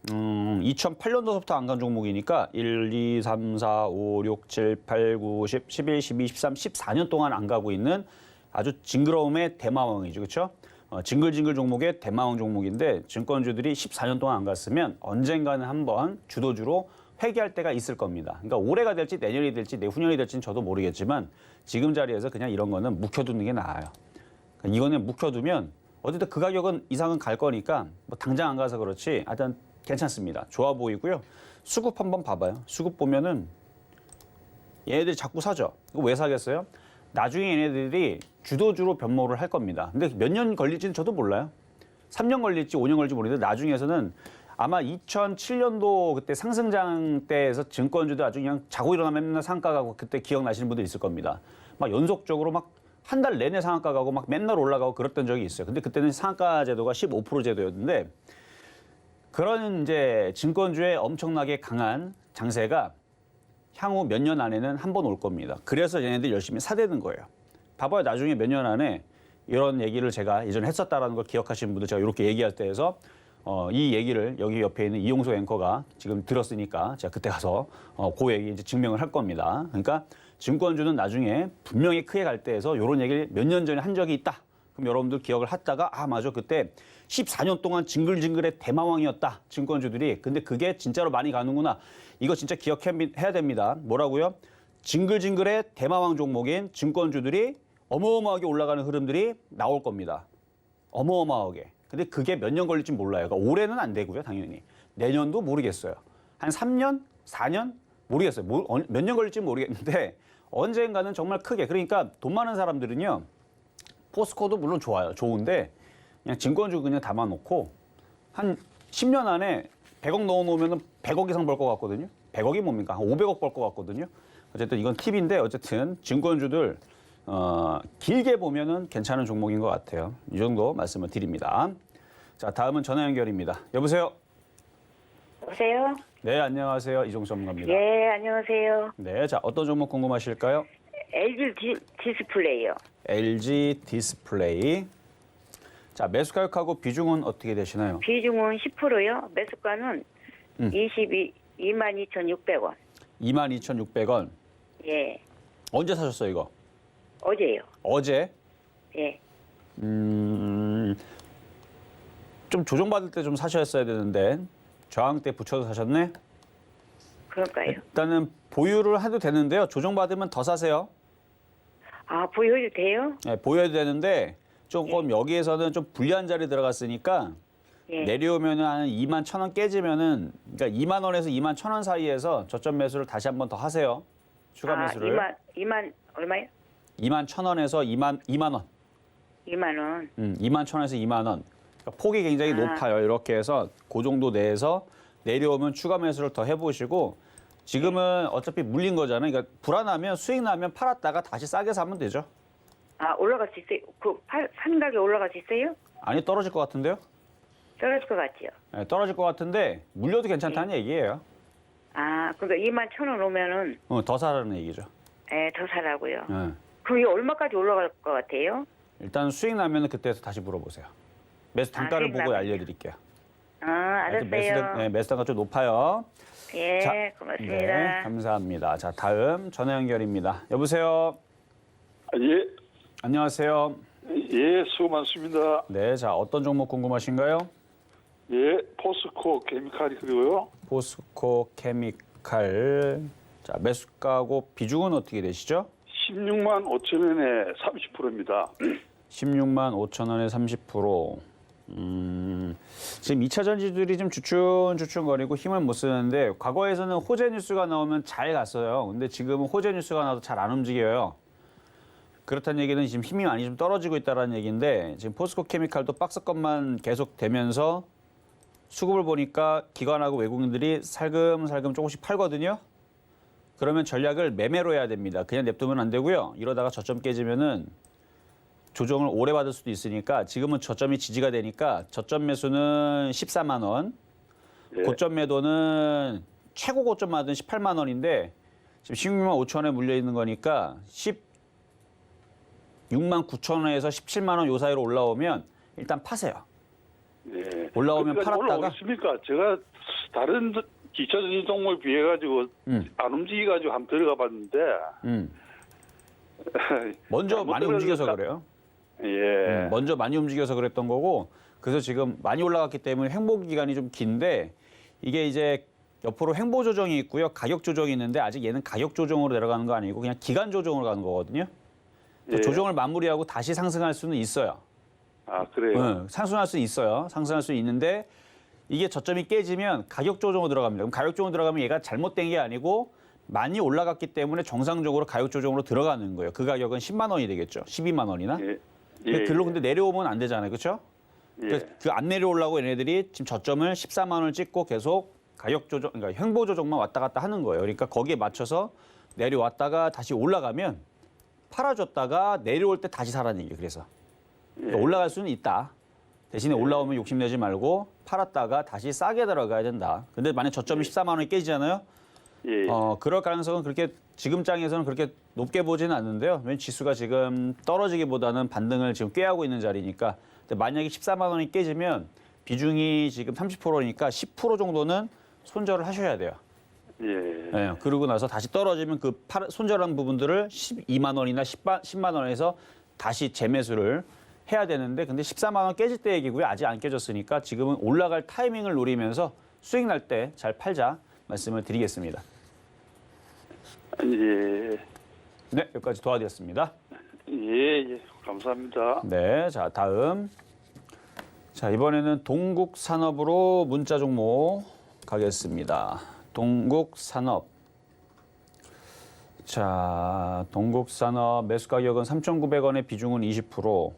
2008년도부터 안 간 종목이니까 1, 2, 3, 4, 5, 6, 7, 8, 9, 10, 11, 12, 13, 14년 동안 안 가고 있는 아주 징그러움의 대마왕이죠. 그렇죠? 징글징글 종목의 대마왕 종목인데 증권주들이 14년 동안 안 갔으면 언젠가는 한번 주도주로 회귀할 때가 있을 겁니다. 그러니까 올해가 될지 내년이 될지 내후년이 될지는 저도 모르겠지만 지금 자리에서 그냥 이런 거는 묵혀두는 게 나아요. 그러니까 이거는 묵혀두면 어쨌든 그 가격은 이상은 갈 거니까 뭐 당장 안 가서 그렇지 하여튼 괜찮습니다. 좋아 보이고요. 수급 한번 봐봐요. 수급 보면은 얘네들이 자꾸 사죠. 이거 왜 사겠어요? 나중에 얘네들이 주도주로 변모를 할 겁니다. 근데 몇 년 걸릴지는 저도 몰라요. 3년 걸릴지 5년 걸릴지 모르겠는데 나중에서는 아마 2007년도 그때 상승장 때에서 증권주도 아주 그냥 자고 일어나면 맨날 상가 가고 그때 기억나시는 분들 있을 겁니다. 막 연속적으로 막 한 달 내내 상한가 가고 막 맨날 올라가고 그랬던 적이 있어요. 근데 그때는 상한가 제도가 15% 제도였는데 그런 이제 증권주의 엄청나게 강한 장세가 향후 몇 년 안에는 한 번 올 겁니다. 그래서 얘네들 열심히 사대는 거예요. 봐봐요. 나중에 몇 년 안에 이런 얘기를 제가 예전에 했었다라는 걸 기억하시는 분들 제가 이렇게 얘기할 때에서 이 얘기를 여기 옆에 있는 이용소 앵커가 지금 들었으니까 제가 그때 가서 그 얘기 이제 증명을 할 겁니다. 그러니까 증권주는 나중에 분명히 크게 갈 때에서 이런 얘기를 몇 년 전에 한 적이 있다. 그럼 여러분들 기억을 하다가 아 맞아 그때 14년 동안 징글징글의 대마왕이었다. 증권주들이. 근데 그게 진짜로 많이 가는구나. 이거 진짜 기억해야 됩니다. 뭐라고요? 징글징글의 대마왕 종목인 증권주들이 어마어마하게 올라가는 흐름들이 나올 겁니다. 어마어마하게. 근데 그게 몇 년 걸릴지 몰라요. 그러니까 올해는 안 되고요, 당연히. 내년도 모르겠어요. 한 3년? 4년? 모르겠어요. 몇 년 걸릴지 모르겠는데 언젠가는 정말 크게. 그러니까 돈 많은 사람들은요. 포스코도 물론 좋아요. 좋은데 그냥 증권주 그냥 담아놓고 한 10년 안에 100억 넣어놓으면 100억 이상 벌 것 같거든요. 100억이 뭡니까? 한 500억 벌 것 같거든요. 어쨌든 이건 팁인데 어쨌든 증권주들 길게 보면은 괜찮은 종목인 것 같아요. 이 정도 말씀을 드립니다. 자, 다음은 전화 연결입니다. 여보세요? 여보세요? 네, 안녕하세요. 이종수 전문가입니다. 예, 안녕하세요. 네, 자, 어떤 종목 궁금하실까요? LG 디스플레이요. LG 디스플레이. 자, 매수 가격하고 비중은 어떻게 되시나요? 비중은 10%요. 매수가는 22,600원. 22,600원. 예. 언제 사셨어요, 이거? 어제요. 어제? 예. 좀 조정받을 때 좀 사셨어야 되는데 저항 때 붙여서 사셨네? 그럴까요? 일단은 보유를 해도 되는데요. 조정받으면 더 사세요. 아, 보여도 돼요? 네, 보여야 되는데 조금 여기에서는 좀 불리한 자리 들어갔으니까 예. 내려오면은 한 2만 1,000원 깨지면은 그러니까 2만 원에서 2만 1,000원 사이에서 저점 매수를 다시 한 번 더 하세요. 추가 매수를. 2만 얼마요? 2만 1,000원에서 2만 원. 2만 원. 2만 1,000원에서 2만 원. 그러니까 폭이 굉장히 높아요. 이렇게 해서 그 정도 내에서 내려오면 추가 매수를 더 해보시고 지금은 어차피 물린 거잖아요. 그러니까 불안하면 수익 나면 팔았다가 다시 싸게 사면 되죠. 아, 올라갈 수 있어요? 산 가격 올라갈 수 있어요? 아니 떨어질 것 같은데요? 떨어질 것 같지요? 네, 떨어질 것 같은데 물려도 괜찮다는 얘기예요. 아, 그러니까 2만 1,000원 오면은 더 사라는 얘기죠. 더 사라고요. 네. 그럼 이게 얼마까지 올라갈 것 같아요? 일단 수익 나면 그때서 다시 물어보세요. 매수 단가를 수익 보고 나면요? 알려드릴게요. 알았어요. 매수 단가 좀 높아요. 예, 자, 고맙습니다. 네, 감사합니다. 자, 다음 전화 연결입니다. 여보세요. 예, 안녕하세요. 예, 수고 많습니다. 네, 자 어떤 종목 궁금하신가요? 예, 포스코 케미칼이고요. 포스코 케미칼. 자, 매수가고 비중은 어떻게 되시죠? 16만 5천 원에 30%입니다. 16만 5천 원에 30%. 지금 2차 전지들이 좀 주춤주춤거리고 힘을 못 쓰는데 과거에서는 호재 뉴스가 나오면 잘 갔어요. 근데 지금은 호재 뉴스가 나와도 잘 안 움직여요. 그렇다는 얘기는 지금 힘이 많이 좀 떨어지고 있다는 얘기인데 지금 포스코 케미칼도 박스권만 계속 되면서 수급을 보니까 기관하고 외국인들이 살금살금 조금씩 팔거든요. 그러면 전략을 매매로 해야 됩니다. 그냥 냅두면 안 되고요. 이러다가 저점 깨지면은 조정을 오래 받을 수도 있으니까 지금은 저점이 지지가 되니까 저점 매수는 14만 원, 예. 고점 매도는 최고 고점 받은 18만 원인데 지금 16만 5천 원에 물려 있는 거니까 16만 9천 원에서 17만 원 요 사이로 올라오면 일단 파세요. 예. 올라오면 팔았다가? 올라오겠습니까? 제가 다른 기차 전지 종목에 비해 가지고 안 움직여 가지고 한번 들어가 봤는데 먼저 잘못 많이 움직여서 그래요. 예. 먼저 많이 움직여서 그랬던 거고 그래서 지금 많이 올라갔기 때문에 횡보 기간이 좀 긴데 이게 이제 옆으로 횡보 조정이 있고요. 가격 조정이 있는데 아직 얘는 가격 조정으로 내려가는 거 아니고 그냥 기간 조정으로 가는 거거든요. 예. 조정을 마무리하고 다시 상승할 수는 있어요. 아, 그래요? 상승할 수 있어요. 상승할 수 있는데 이게 저점이 깨지면 가격 조정으로 들어갑니다. 그럼 가격 조정으로 들어가면 얘가 잘못된 게 아니고 많이 올라갔기 때문에 정상적으로 가격 조정으로 들어가는 거예요. 그 가격은 10만 원이 되겠죠. 12만 원이나. 예. 글로 근데 내려오면 안 되잖아요. 그렇죠? 예. 그 안 내려오려고 얘네들이 지금 저점을 14만 원을 찍고 계속 가격 조정, 그러니까 횡보 조정만 왔다 갔다 하는 거예요. 그러니까 거기에 맞춰서 내려왔다가 다시 올라가면 팔아줬다가 내려올 때 다시 사라는 얘기예요. 그래서 그러니까 올라갈 수는 있다. 대신에 올라오면 욕심내지 말고 팔았다가 다시 싸게 들어가야 된다. 근데 만약 저점이 14만 원이 깨지잖아요. 예. 그럴 가능성은 그렇게 지금 장에서는 그렇게 높게 보지는 않는데요. 왜냐면 지수가 지금 떨어지기보다는 반등을 지금 꾀하고 있는 자리니까. 근데 만약에 14만 원이 깨지면 비중이 지금 30%니까 10% 정도는 손절을 하셔야 돼요. 예. 네, 그러고 나서 다시 떨어지면 그 손절한 부분들을 12만 원이나 10만 원에서 다시 재매수를 해야 되는데 근데 14만 원 깨질 때 얘기고요. 아직 안 깨졌으니까 지금은 올라갈 타이밍을 노리면서 수익 날 때 잘 팔자 말씀을 드리겠습니다. 예. 네, 여기까지 도와드렸습니다. 예. 감사합니다. 네, 자 다음. 자 이번에는 동국산업으로 문자 종목 가겠습니다. 동국산업. 자, 동국산업 매수 가격은 3,900원에 비중은 20%.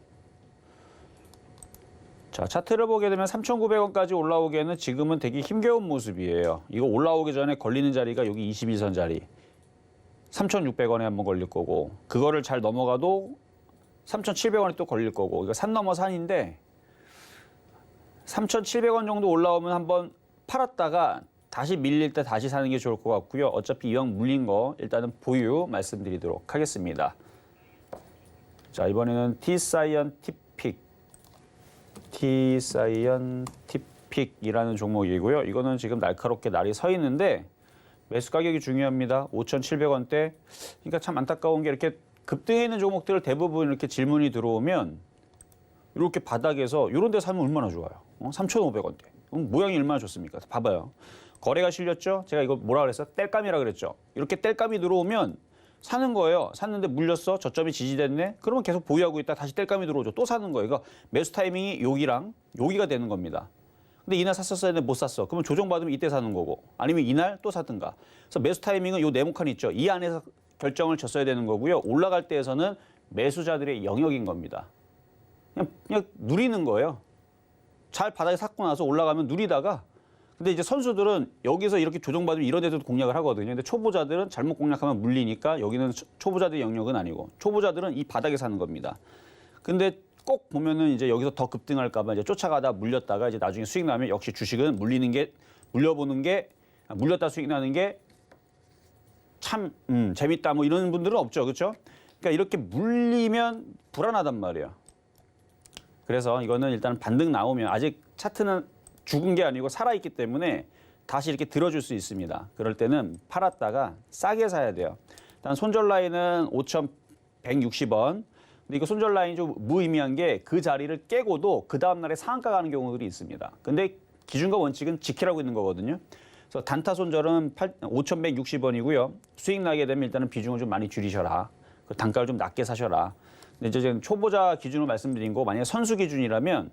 자, 차트를 보게 되면 3,900원까지 올라오기에는 지금은 되게 힘겨운 모습이에요. 이거 올라오기 전에 걸리는 자리가 여기 22선 자리. 3,600원에 한번 걸릴 거고 그거를 잘 넘어가도 3,700원에 또 걸릴 거고 이거 산 넘어 산인데 3,700원 정도 올라오면 한번 팔았다가 다시 밀릴 때 다시 사는 게 좋을 것 같고요. 어차피 이왕 물린 거 일단은 보유 말씀드리도록 하겠습니다. 자, 이번에는 T사이언티픽. ST 사이언티픽이라는 종목이고요. 이거는 지금 날카롭게 날이 서 있는데 매수 가격이 중요합니다. 5,700원대. 그러니까 참 안타까운 게 이렇게 급등해 있는 종목들 대부분 이렇게 질문이 들어오면 이렇게 바닥에서 이런 데 사면 얼마나 좋아요. 3,500원대. 모양이 얼마나 좋습니까? 봐봐요. 거래가 실렸죠? 제가 이거 뭐라 그랬어요? 땔감이라 그랬죠? 이렇게 땔감이 들어오면 사는 거예요. 샀는데 물렸어. 저점이 지지됐네. 그러면 계속 보유하고 있다. 다시 땔감이 들어오죠. 또 사는 거예요. 그러니까 매수 타이밍이 여기랑 여기가 되는 겁니다. 근데 이날 샀었어야 되는데 못 샀어. 그러면 조정받으면 이때 사는 거고 아니면 이날 또 사든가. 그래서 매수 타이밍은 요 네모칸 있죠. 이 안에서 결정을 졌어야 되는 거고요. 올라갈 때에서는 매수자들의 영역인 겁니다. 그냥 누리는 거예요. 잘 바닥에 샀고 나서 올라가면 누리다가 근데 이제 선수들은 여기서 이렇게 조정받으면 이런 데도 공략을 하거든요. 근데 초보자들은 잘못 공략하면 물리니까 여기는 초보자들의 영역은 아니고 초보자들은 이 바닥에 사는 겁니다. 근데 꼭 보면은 이제 여기서 더 급등할까 봐 이제 쫓아가다 물렸다가 이제 나중에 수익 나면 역시 주식은 물리는 게 물려보는 게 물렸다 수익 나는 게 참 재밌다 뭐 이런 분들은 없죠. 그렇죠? 그러니까 이렇게 물리면 불안하단 말이에요. 그래서 이거는 일단 반등 나오면 아직 차트는 죽은 게 아니고 살아있기 때문에 다시 이렇게 들어줄 수 있습니다. 그럴 때는 팔았다가 싸게 사야 돼요. 일단 손절 라인은 5,160원. 근데 이거 손절 라인이 좀 무의미한 게 그 자리를 깨고도 그 다음날에 상한가 가는 경우들이 있습니다. 근데 기준과 원칙은 지키라고 있는 거거든요. 그래서 단타 손절은 5,160원이고요. 수익 나게 되면 일단은 비중을 좀 많이 줄이셔라. 그 단가를 좀 낮게 사셔라. 근데 이제 지금 초보자 기준으로 말씀드린 거 만약에 선수 기준이라면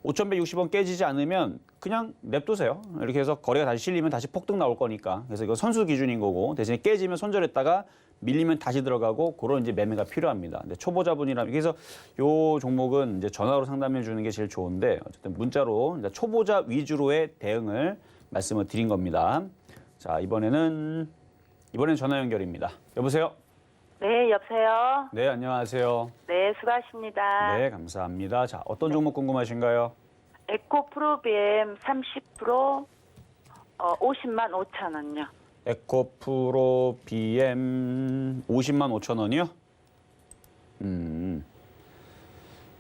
5,160원 깨지지 않으면 그냥 냅두세요. 이렇게 해서 거래가 다시 실리면 다시 폭등 나올 거니까. 그래서 이거 선수 기준인 거고 대신에 깨지면 손절했다가 밀리면 다시 들어가고 그런 이제 매매가 필요합니다. 근데 초보자분이라면 그래서 요 종목은 이제 전화로 상담해 주는 게 제일 좋은데 어쨌든 문자로 이제 초보자 위주로의 대응을 말씀을 드린 겁니다. 자, 이번에는 전화 연결입니다. 여보세요? 네, 여보세요? 네, 안녕하세요. 네, 수고하십니다. 네, 감사합니다. 자, 어떤 종목 궁금하신가요? 에코프로비엠 30% 50만 5천 원요. 에코프로 BM 50만 5천 원이요?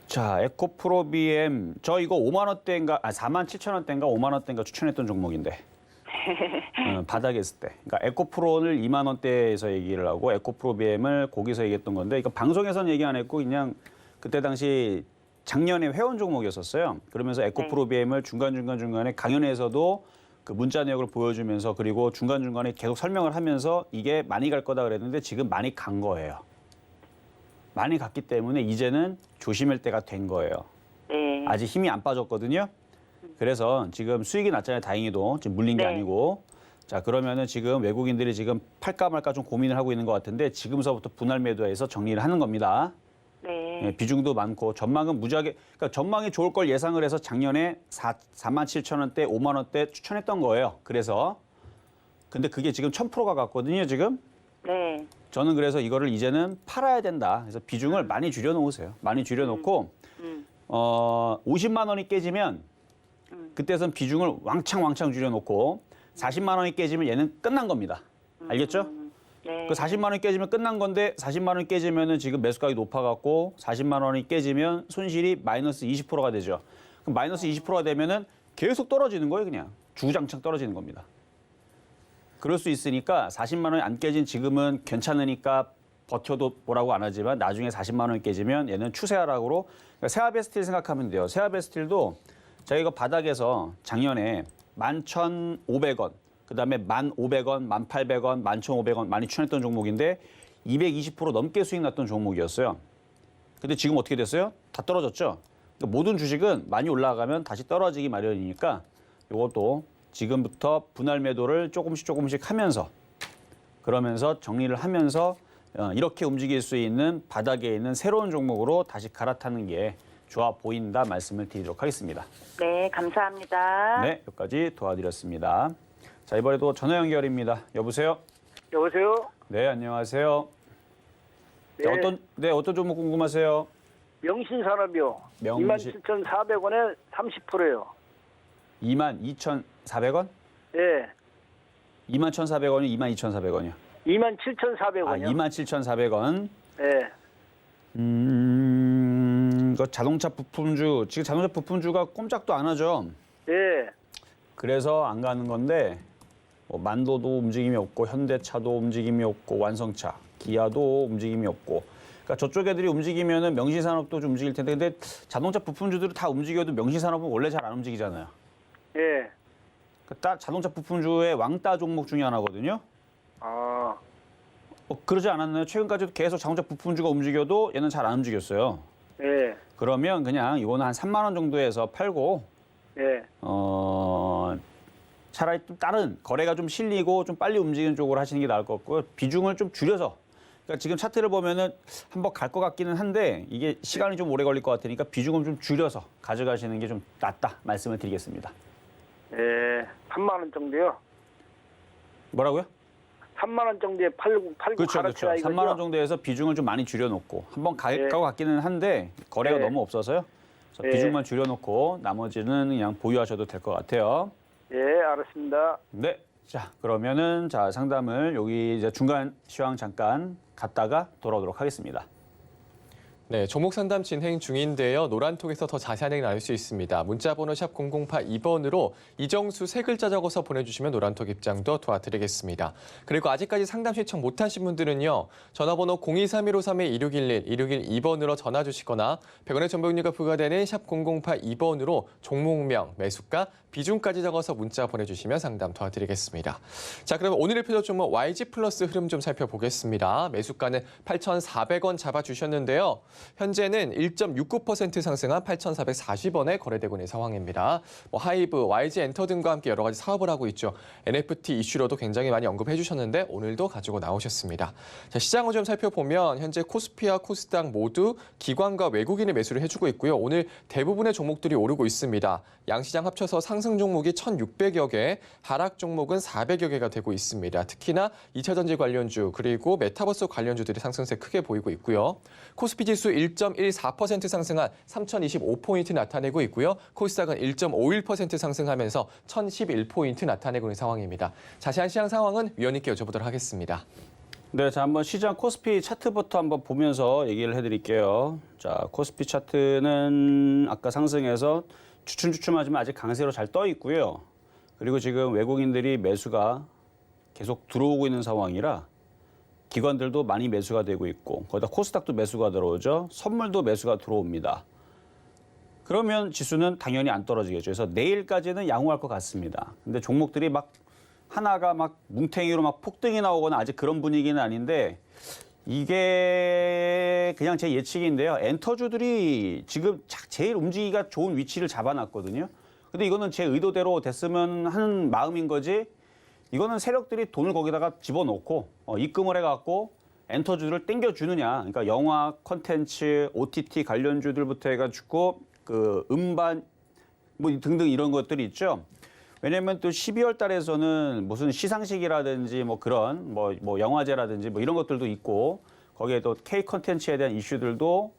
자, 에코프로 BM 저 이거 5만 원대인가 4만 7천 원대인가 5만 원대인가 추천했던 종목인데. 바닥에 있을 때. 그러니까 에코프로를 2만 원대에서 얘기를 하고 에코프로 BM을 거기서 얘기했던 건데 이거 방송에서는 얘기 안 했고 그냥 그때 당시 작년에 회원 종목이었었어요. 그러면서 에코프로 BM을 중간에 강연에서도 그 문자 내역을 보여주면서 그리고 중간중간에 계속 설명을 하면서 이게 많이 갈 거다 그랬는데 지금 많이 간 거예요. 많이 갔기 때문에 이제는 조심할 때가 된 거예요. 네. 아직 힘이 안 빠졌거든요. 그래서 지금 수익이 났잖아요. 다행히도 지금 물린 게 네. 아니고. 자, 그러면은 지금 외국인들이 지금 팔까 말까 좀 고민을 하고 있는 것 같은데 지금서부터 분할 매도해서 정리를 하는 겁니다. 네. 비중도 많고 전망은 무지하게 그러니까 전망이 좋을 걸 예상을 해서 작년에 4만 7천 원대, 5만 원대 추천했던 거예요. 그래서 근데 그게 지금 1,000%가 갔거든요, 지금. 네. 저는 그래서 이거를 이제는 팔아야 된다. 그래서 비중을 많이 줄여 놓으세요. 많이 줄여 놓고 50만 원이 깨지면 그때선 비중을 왕창 줄여 놓고 40만 원이 깨지면 얘는 끝난 겁니다. 알겠죠? 네. 그 40만 원이 깨지면 끝난 건데 40만 원이 깨지면은 지금 매수가격이 높아갖고 40만 원이 깨지면 손실이 마이너스 20%가 되죠. 그럼 마이너스 20%가 되면은 계속 떨어지는 거예요, 그냥. 주구장창 떨어지는 겁니다. 그럴 수 있으니까 40만 원이 안 깨진 지금은 괜찮으니까 버텨도 뭐라고 안 하지만 나중에 40만 원이 깨지면 얘는 추세하락으로 그러니까 세아베스틸 생각하면 돼요. 세아베스틸도 저희가 바닥에서 작년에 11,500원 그다음에 1,500원, 1,800원, 11,500원 많이 추천했던 종목인데 220% 넘게 수익 났던 종목이었어요. 근데 지금 어떻게 됐어요? 다 떨어졌죠? 그러니까 모든 주식은 많이 올라가면 다시 떨어지기 마련이니까 이것도 지금부터 분할 매도를 조금씩 하면서 그러면서 정리를 하면서 이렇게 움직일 수 있는 바닥에 있는 새로운 종목으로 다시 갈아타는 게 좋아 보인다 말씀을 드리도록 하겠습니다. 네, 감사합니다. 네, 여기까지 도와드렸습니다. 자, 이번에도 전화 연결입니다. 여보세요? 여보세요? 네, 안녕하세요. 네. 어떤 종목 궁금하세요? 명신산업이요. 명신. 27,400원에 30%요. 22,400원? 예. 21,400원이 22,400원이요. 27,400원이요. 27,400원. 예. 그 자동차 부품주, 지금 자동차 부품주가 꼼짝도 안 하죠. 예. 그래서 안 가는 건데 뭐 만도도 움직임이 없고 현대차도 움직임이 없고 완성차, 기아도 움직임이 없고. 그러니까 저쪽 애들이 움직이면은 명신산업도 좀 움직일 텐데 근데 자동차 부품주들이 다 움직여도 명신산업은 원래 잘 안 움직이잖아요. 예. 그러니까 자동차 부품주의 왕따 종목 중에 하나거든요. 아, 그러지 않았나요? 최근까지도 계속 자동차 부품주가 움직여도 얘는 잘 안 움직였어요. 예. 그러면 그냥 이거는 한 3만 원 정도에서 팔고 예. 차라리 좀 다른 거래가 좀 실리고 좀 빨리 움직이는 쪽으로 하시는 게 나을 것 같고요. 비중을 좀 줄여서. 그러니까 지금 차트를 보면은 한번 갈 것 같기는 한데 이게 시간이 좀 오래 걸릴 것 같으니까 비중을 좀 줄여서 가져가시는 게 좀 낫다 말씀을 드리겠습니다. 예. 3만 원 정도요. 뭐라고요? 3만 원 정도에 팔고 그렇죠, 그렇죠. 갈아치라 이거죠. 3만 원 정도에서 비중을 좀 많이 줄여놓고 한번 갈 예. 것 같기는 한데 거래가 예. 너무 없어서요. 그래서 예. 비중만 줄여놓고 나머지는 그냥 보유하셔도 될 것 같아요. 예, 알았습니다. 네. 자, 그러면은 자, 상담을 여기 이제 중간 시황 잠깐 갔다가 돌아오도록 하겠습니다. 네, 종목 상담 진행 중인데요. 노란톡에서 더 자세한 얘기 나눌 수 있습니다. 문자번호 샵 0082번으로 이정수 세 글자 적어서 보내주시면 노란톡 입장도 도와드리겠습니다. 그리고 아직까지 상담 신청 못하신 분들은요. 전화번호 023-153-2611, 2612번으로 전화 주시거나 100원의 정보용료가 부과되는 샵 0082번으로 종목명, 매수가, 비중까지 적어서 문자 보내주시면 상담 도와드리겠습니다. 자, 그럼 오늘의 표적 종목 YG 플러스 흐름 좀 살펴보겠습니다. 매수가는 8,400원 잡아주셨는데요. 현재는 1.69% 상승한 8,440원에 거래되고 있는 상황입니다. 하이브, YG 엔터 등과 함께 여러 가지 사업을 하고 있죠. NFT 이슈로도 굉장히 많이 언급해 주셨는데 오늘도 가지고 나오셨습니다. 자, 시장을 좀 살펴보면 현재 코스피와 코스닥 모두 기관과 외국인이 매수를 해주고 있고요. 오늘 대부분의 종목들이 오르고 있습니다. 양시장 합쳐서 상승 종목이 1,600여 개, 하락 종목은 400여 개가 되고 있습니다. 특히나 2차전지 관련주 그리고 메타버스 관련주들이 상승세 크게 보이고 있고요. 코스피 지수 1.14% 상승한 3,025포인트 나타내고 있고요. 코스닥은 1.51% 상승하면서 1,011포인트 나타내고 있는 상황입니다. 자세한 시장 상황은 위원님께 여쭤보도록 하겠습니다. 네, 자, 한번 시장 코스피 차트부터 한번 보면서 얘기를 해드릴게요. 자, 코스피 차트는 아까 상승해서 주춤주춤하지만 아직 강세로 잘 떠 있고요. 그리고 지금 외국인들이 매수가 계속 들어오고 있는 상황이라 기관들도 많이 매수가 되고 있고 거기다 코스닥도 매수가 들어오죠. 선물도 매수가 들어옵니다. 그러면 지수는 당연히 안 떨어지겠죠. 그래서 내일까지는 양호할 것 같습니다. 근데 종목들이 막 하나가 막 뭉탱이로 막 폭등이 나오거나 아직 그런 분위기는 아닌데 이게 그냥 제 예측인데요. 엔터주들이 지금 제일 움직이기가 좋은 위치를 잡아놨거든요. 근데 이거는 제 의도대로 됐으면 하는 마음인 거지. 이거는 세력들이 돈을 거기다가 집어넣고 입금을 해갖고 엔터주들을 땡겨주느냐. 그러니까 영화, 콘텐츠, OTT 관련주들부터 해가지고 그 음반 뭐 등등 이런 것들이 있죠. 왜냐면 또 12월 달에서는 무슨 시상식이라든지 뭐 그런 뭐 영화제라든지 뭐 이런 것들도 있고 거기에 또 K 콘텐츠에 대한 이슈들도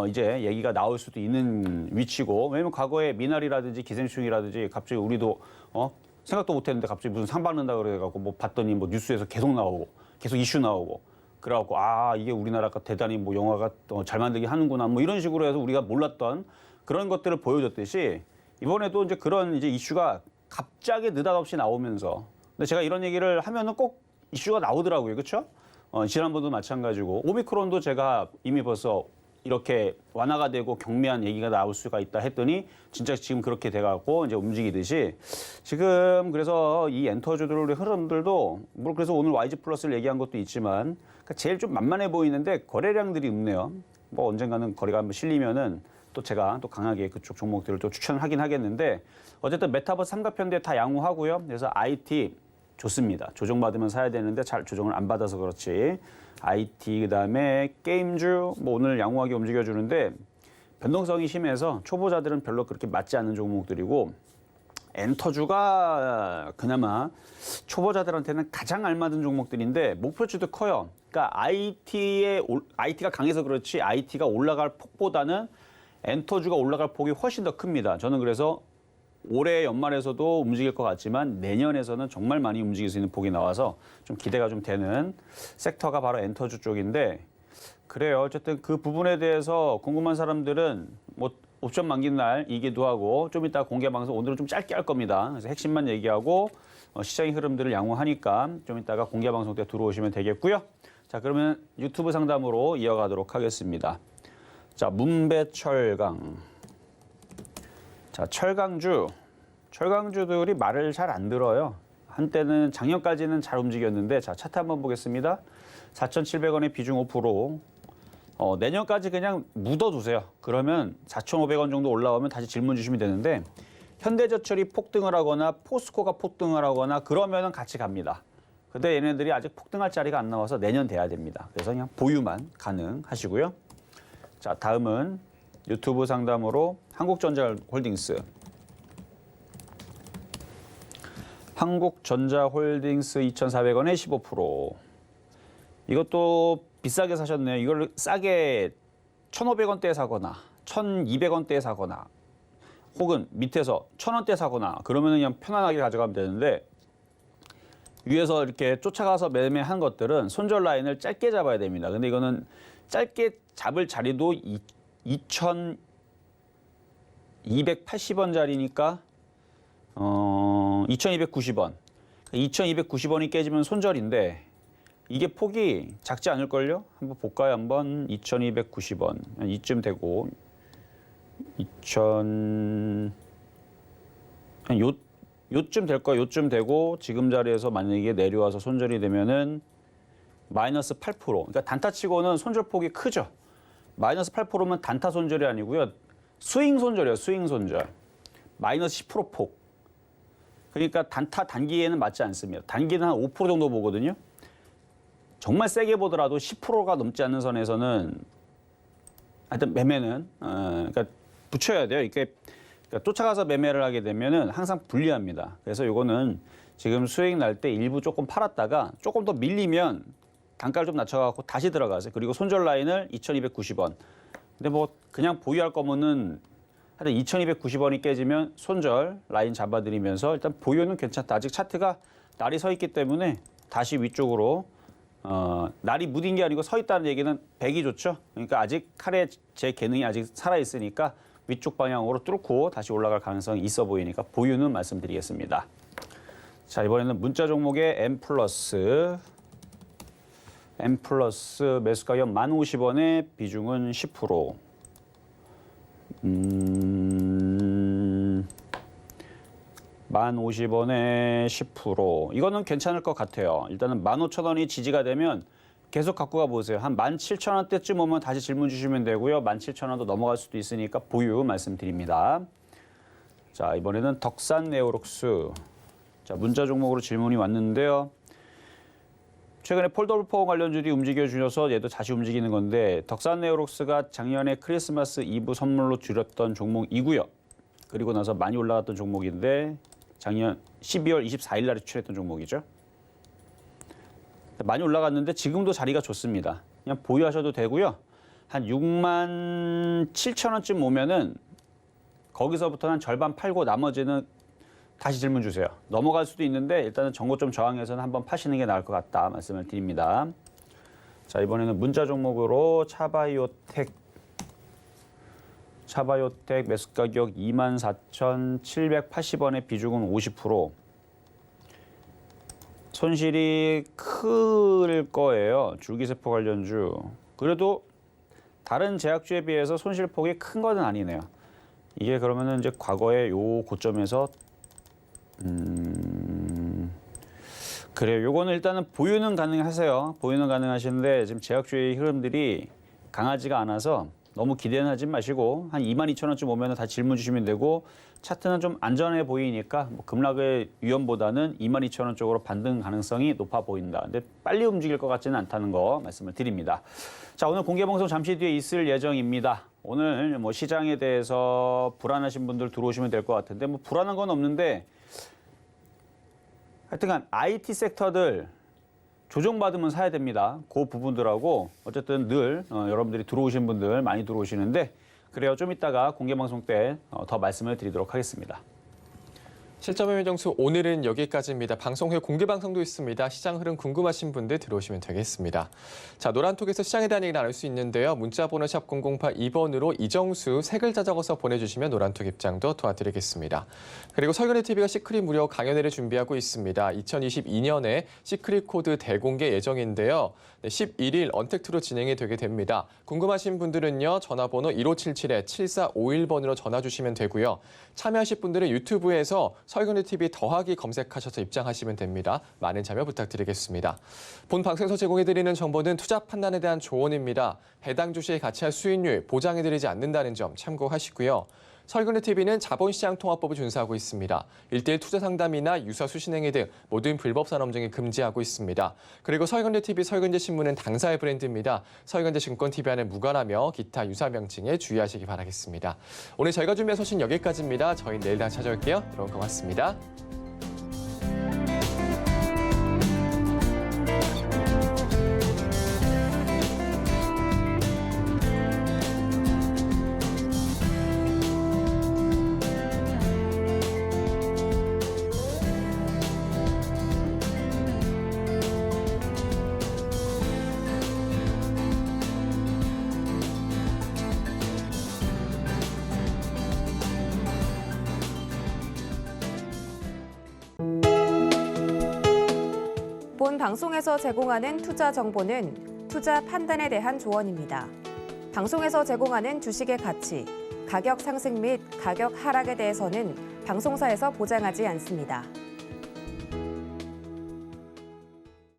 이제 얘기가 나올 수도 있는 위치고 왜냐면 과거에 미나리라든지 기생충이라든지 갑자기 우리도 생각도 못 했는데 갑자기 무슨 상 받는다 그래갖고 뭐 봤더니 뭐 뉴스에서 계속 나오고 계속 이슈 나오고 그래갖고 아 이게 우리나라가 대단히 뭐 영화가 잘 만들게 하는구나 뭐 이런 식으로 해서 우리가 몰랐던 그런 것들을 보여줬듯이 이번에도 이제 그런 이제 이슈가 갑자기 느닷없이 나오면서 근데 제가 이런 얘기를 하면은 꼭 이슈가 나오더라고요. 그렇죠? 지난번도 마찬가지고 오미크론도 제가 이미 벌써 이렇게 완화가 되고 경미한 얘기가 나올 수가 있다 했더니 진짜 지금 그렇게 돼갖고 이제 움직이듯이 지금 그래서 이 엔터주들의 흐름들도 물론 그래서 오늘 YG 플러스를 얘기한 것도 있지만 그러니까 제일 좀 만만해 보이는데 거래량들이 없네요. 뭐 언젠가는 거래가 한번 실리면은 또 제가 또 강하게 그쪽 종목들을 또 추천을 하긴 하겠는데 어쨌든 메타버스 삼각편대 다 양호하고요. 그래서 IT 좋습니다. 조정받으면 사야 되는데 잘 조정을 안 받아서 그렇지. IT 그다음에 게임주 뭐 오늘 양호하게 움직여주는데 변동성이 심해서 초보자들은 별로 그렇게 맞지 않는 종목들이고 엔터주가 그나마 초보자들한테는 가장 알맞은 종목들인데 목표치도 커요. 그러니까 IT가 강해서 그렇지 IT가 올라갈 폭보다는 엔터주가 올라갈 폭이 훨씬 더 큽니다. 저는 그래서 올해 연말에서도 움직일 것 같지만 내년에서는 정말 많이 움직일 수 있는 폭이 나와서 좀 기대가 좀 되는 섹터가 바로 엔터주 쪽인데 그래요. 어쨌든 그 부분에 대해서 궁금한 사람들은 뭐 옵션 만긴 날이기도 하고 좀 이따 공개 방송 오늘은 좀 짧게 할 겁니다. 그래서 핵심만 얘기하고 시장의 흐름들을 양호하니까 좀 이따가 공개 방송 때 들어오시면 되겠고요. 자, 그러면 유튜브 상담으로 이어가도록 하겠습니다. 자, 문배철강. 자, 철강주들이 말을 잘 안 들어요. 한때는 작년까지는 잘 움직였는데 자, 차트 한번 보겠습니다. 4,700원의 비중 5%. 내년까지 그냥 묻어두세요. 그러면 4,500원 정도 올라오면 다시 질문 주시면 되는데 현대제철이 폭등을 하거나 포스코가 폭등을 하거나 그러면은 같이 갑니다. 근데 얘네들이 아직 폭등할 자리가 안 나와서 내년 돼야 됩니다. 그래서 그냥 보유만 가능하시고요. 자, 다음은 유튜브 상담으로 한국전자홀딩스. 한국전자홀딩스 2,400원에 15%. 이것도 비싸게 사셨네요. 이걸 싸게 1,500원대에 사거나 1,200원대에 사거나 혹은 밑에서 1,000원대 사거나 그러면 그냥 편안하게 가져가면 되는데 위에서 이렇게 쫓아가서 매매한 것들은 손절 라인을 짧게 잡아야 됩니다. 근데 이거는 짧게 잡을 자리도 2,280원짜리니까 2,290원. 2,290원이 깨지면 손절인데 이게 폭이 작지 않을걸요? 한번 볼까요? 한번 2,290원. 이쯤 되고 요쯤 될 거예요. 요쯤 되고 지금 자리에서 만약에 내려와서 손절이 되면은 마이너스 8%. 그러니까 단타치고는 손절폭이 크죠. 마이너스 8%면 단타 손절이 아니고요. 스윙 손절이에요. 스윙 손절. 마이너스 10% 폭. 그러니까 단타 단기에는 맞지 않습니다. 단기는 한 5% 정도 보거든요. 정말 세게 보더라도 10%가 넘지 않는 선에서는 하여튼 매매는 그러니까 붙여야 돼요. 이렇게 그러니까 쫓아가서 매매를 하게 되면은 항상 불리합니다. 그래서 요거는 지금 수익 날 때 일부 조금 팔았다가 조금 더 밀리면 단가를 좀 낮춰갖고 다시 들어가세요. 그리고 손절 라인을 2,290원. 근데 뭐 그냥 보유할 거면은 하여튼 2,290원이 깨지면 손절 라인 잡아드리면서 일단 보유는 괜찮다. 아직 차트가 날이 서 있기 때문에 다시 위쪽으로 날이 무딘 게 아니고 서 있다는 얘기는 백이 좋죠. 그러니까 아직 칼의 제 기능이 아직 살아 있으니까 위쪽 방향으로 뚫고 다시 올라갈 가능성이 있어 보이니까 보유는 말씀드리겠습니다. 자, 이번에는 문자 종목의 M 플러스 매수 가격 1050원에 비중은 10%. 1050원에 10%. 이거는 괜찮을 것 같아요. 일단은 15,000원이 지지가 되면 계속 갖고 가보세요. 한 17,000원대쯤 오면 다시 질문 주시면 되고요. 17,000원도 넘어갈 수도 있으니까 보유 말씀드립니다. 자, 이번에는 덕산네오록스. 자, 문자 종목으로 질문이 왔는데요. 최근에 폴더블4 관련주들이 움직여주셔서 얘도 다시 움직이는 건데 덕산네오록스가 작년에 크리스마스 이브 선물로 줄였던 종목이고요. 그리고 나서 많이 올라갔던 종목인데 작년 12월 24일 날에 출했던 종목이죠. 많이 올라갔는데 지금도 자리가 좋습니다. 그냥 보유하셔도 되고요. 한 67,000원쯤 오면은 거기서부터는 절반 팔고 나머지는 다시 질문 주세요. 넘어갈 수도 있는데 일단은 정고점 저항에서는 한번 파시는 게 나을 것 같다 말씀을 드립니다. 자, 이번에는 문자 종목으로 차바이오텍 매수 가격 24,780원에 비중은 50%. 손실이 클 거예요. 줄기세포 관련주. 그래도 다른 제약주에 비해서 손실폭이 큰 건 아니네요. 이게 그러면은 이제 과거에 요 고점에서 그래요. 요거는 일단은 보유는 가능하세요. 보유는 가능하시는데 지금 제약주의 흐름들이 강하지가 않아서 너무 기대는 하지 마시고 한 22,000원쯤 오면 다 질문 주시면 되고 차트는 좀 안전해 보이니까 뭐 급락의 위험보다는 22,000원 쪽으로 반등 가능성이 높아 보인다. 근데 빨리 움직일 것 같지는 않다는 거 말씀을 드립니다. 자, 오늘 공개 방송 잠시 뒤에 있을 예정입니다. 오늘 뭐 시장에 대해서 불안하신 분들 들어오시면 될 것 같은데 뭐 불안한 건 없는데 하여튼간 IT 섹터들 조정받으면 사야 됩니다. 그 부분들하고 어쨌든 늘 여러분들이 들어오신 분들 많이 들어오시는데 그래요. 좀 이따가 공개방송 때 더 말씀을 드리도록 하겠습니다. 실전 매매 정수 오늘은 여기까지입니다. 방송 후에 공개 방송도 있습니다. 시장 흐름 궁금하신 분들 들어오시면 되겠습니다. 자, 노란톡에서 시장에 대한 얘기 나눌 수 있는데요. 문자 번호 샵 0082번으로 이정수 세 글자 적어서 보내주시면 노란톡 입장도 도와드리겠습니다. 그리고 설근의 TV가 시크릿 무료 강연회를 준비하고 있습니다. 2022년에 시크릿 코드 대공개 예정인데요. 11일 언택트로 진행이 되게 됩니다. 궁금하신 분들은요. 전화번호 1577-7451번으로 전화 주시면 되고요. 참여하실 분들은 유튜브에서 설근의 TV 더하기 검색하셔서 입장하시면 됩니다. 많은 참여 부탁드리겠습니다. 본 방송에서 제공해드리는 정보는 투자 판단에 대한 조언입니다. 해당 주식의 가치와 수익률 보장해드리지 않는다는 점 참고하시고요. 설근의 TV는 자본시장통화법을 준수하고 있습니다. 1:1 투자 상담이나 유사 수신행위 등 모든 불법 산업증이 금지하고 있습니다. 그리고 설근의 TV, 설근재 신문은 당사의 브랜드입니다. 설근재 증권TV와는 무관하며 기타 유사 명칭에 주의하시기 바라겠습니다. 오늘 저희가 준비한 소식 여기까지입니다. 저희 내일 다시 찾아올게요. 여러분 고맙습니다. 본 방송에서 제공하는 투자 정보는 투자 판단에 대한 조언입니다. 방송에서 제공하는 주식의 가치, 가격 상승 및 가격 하락에 대해서는 방송사에서 보장하지 않습니다.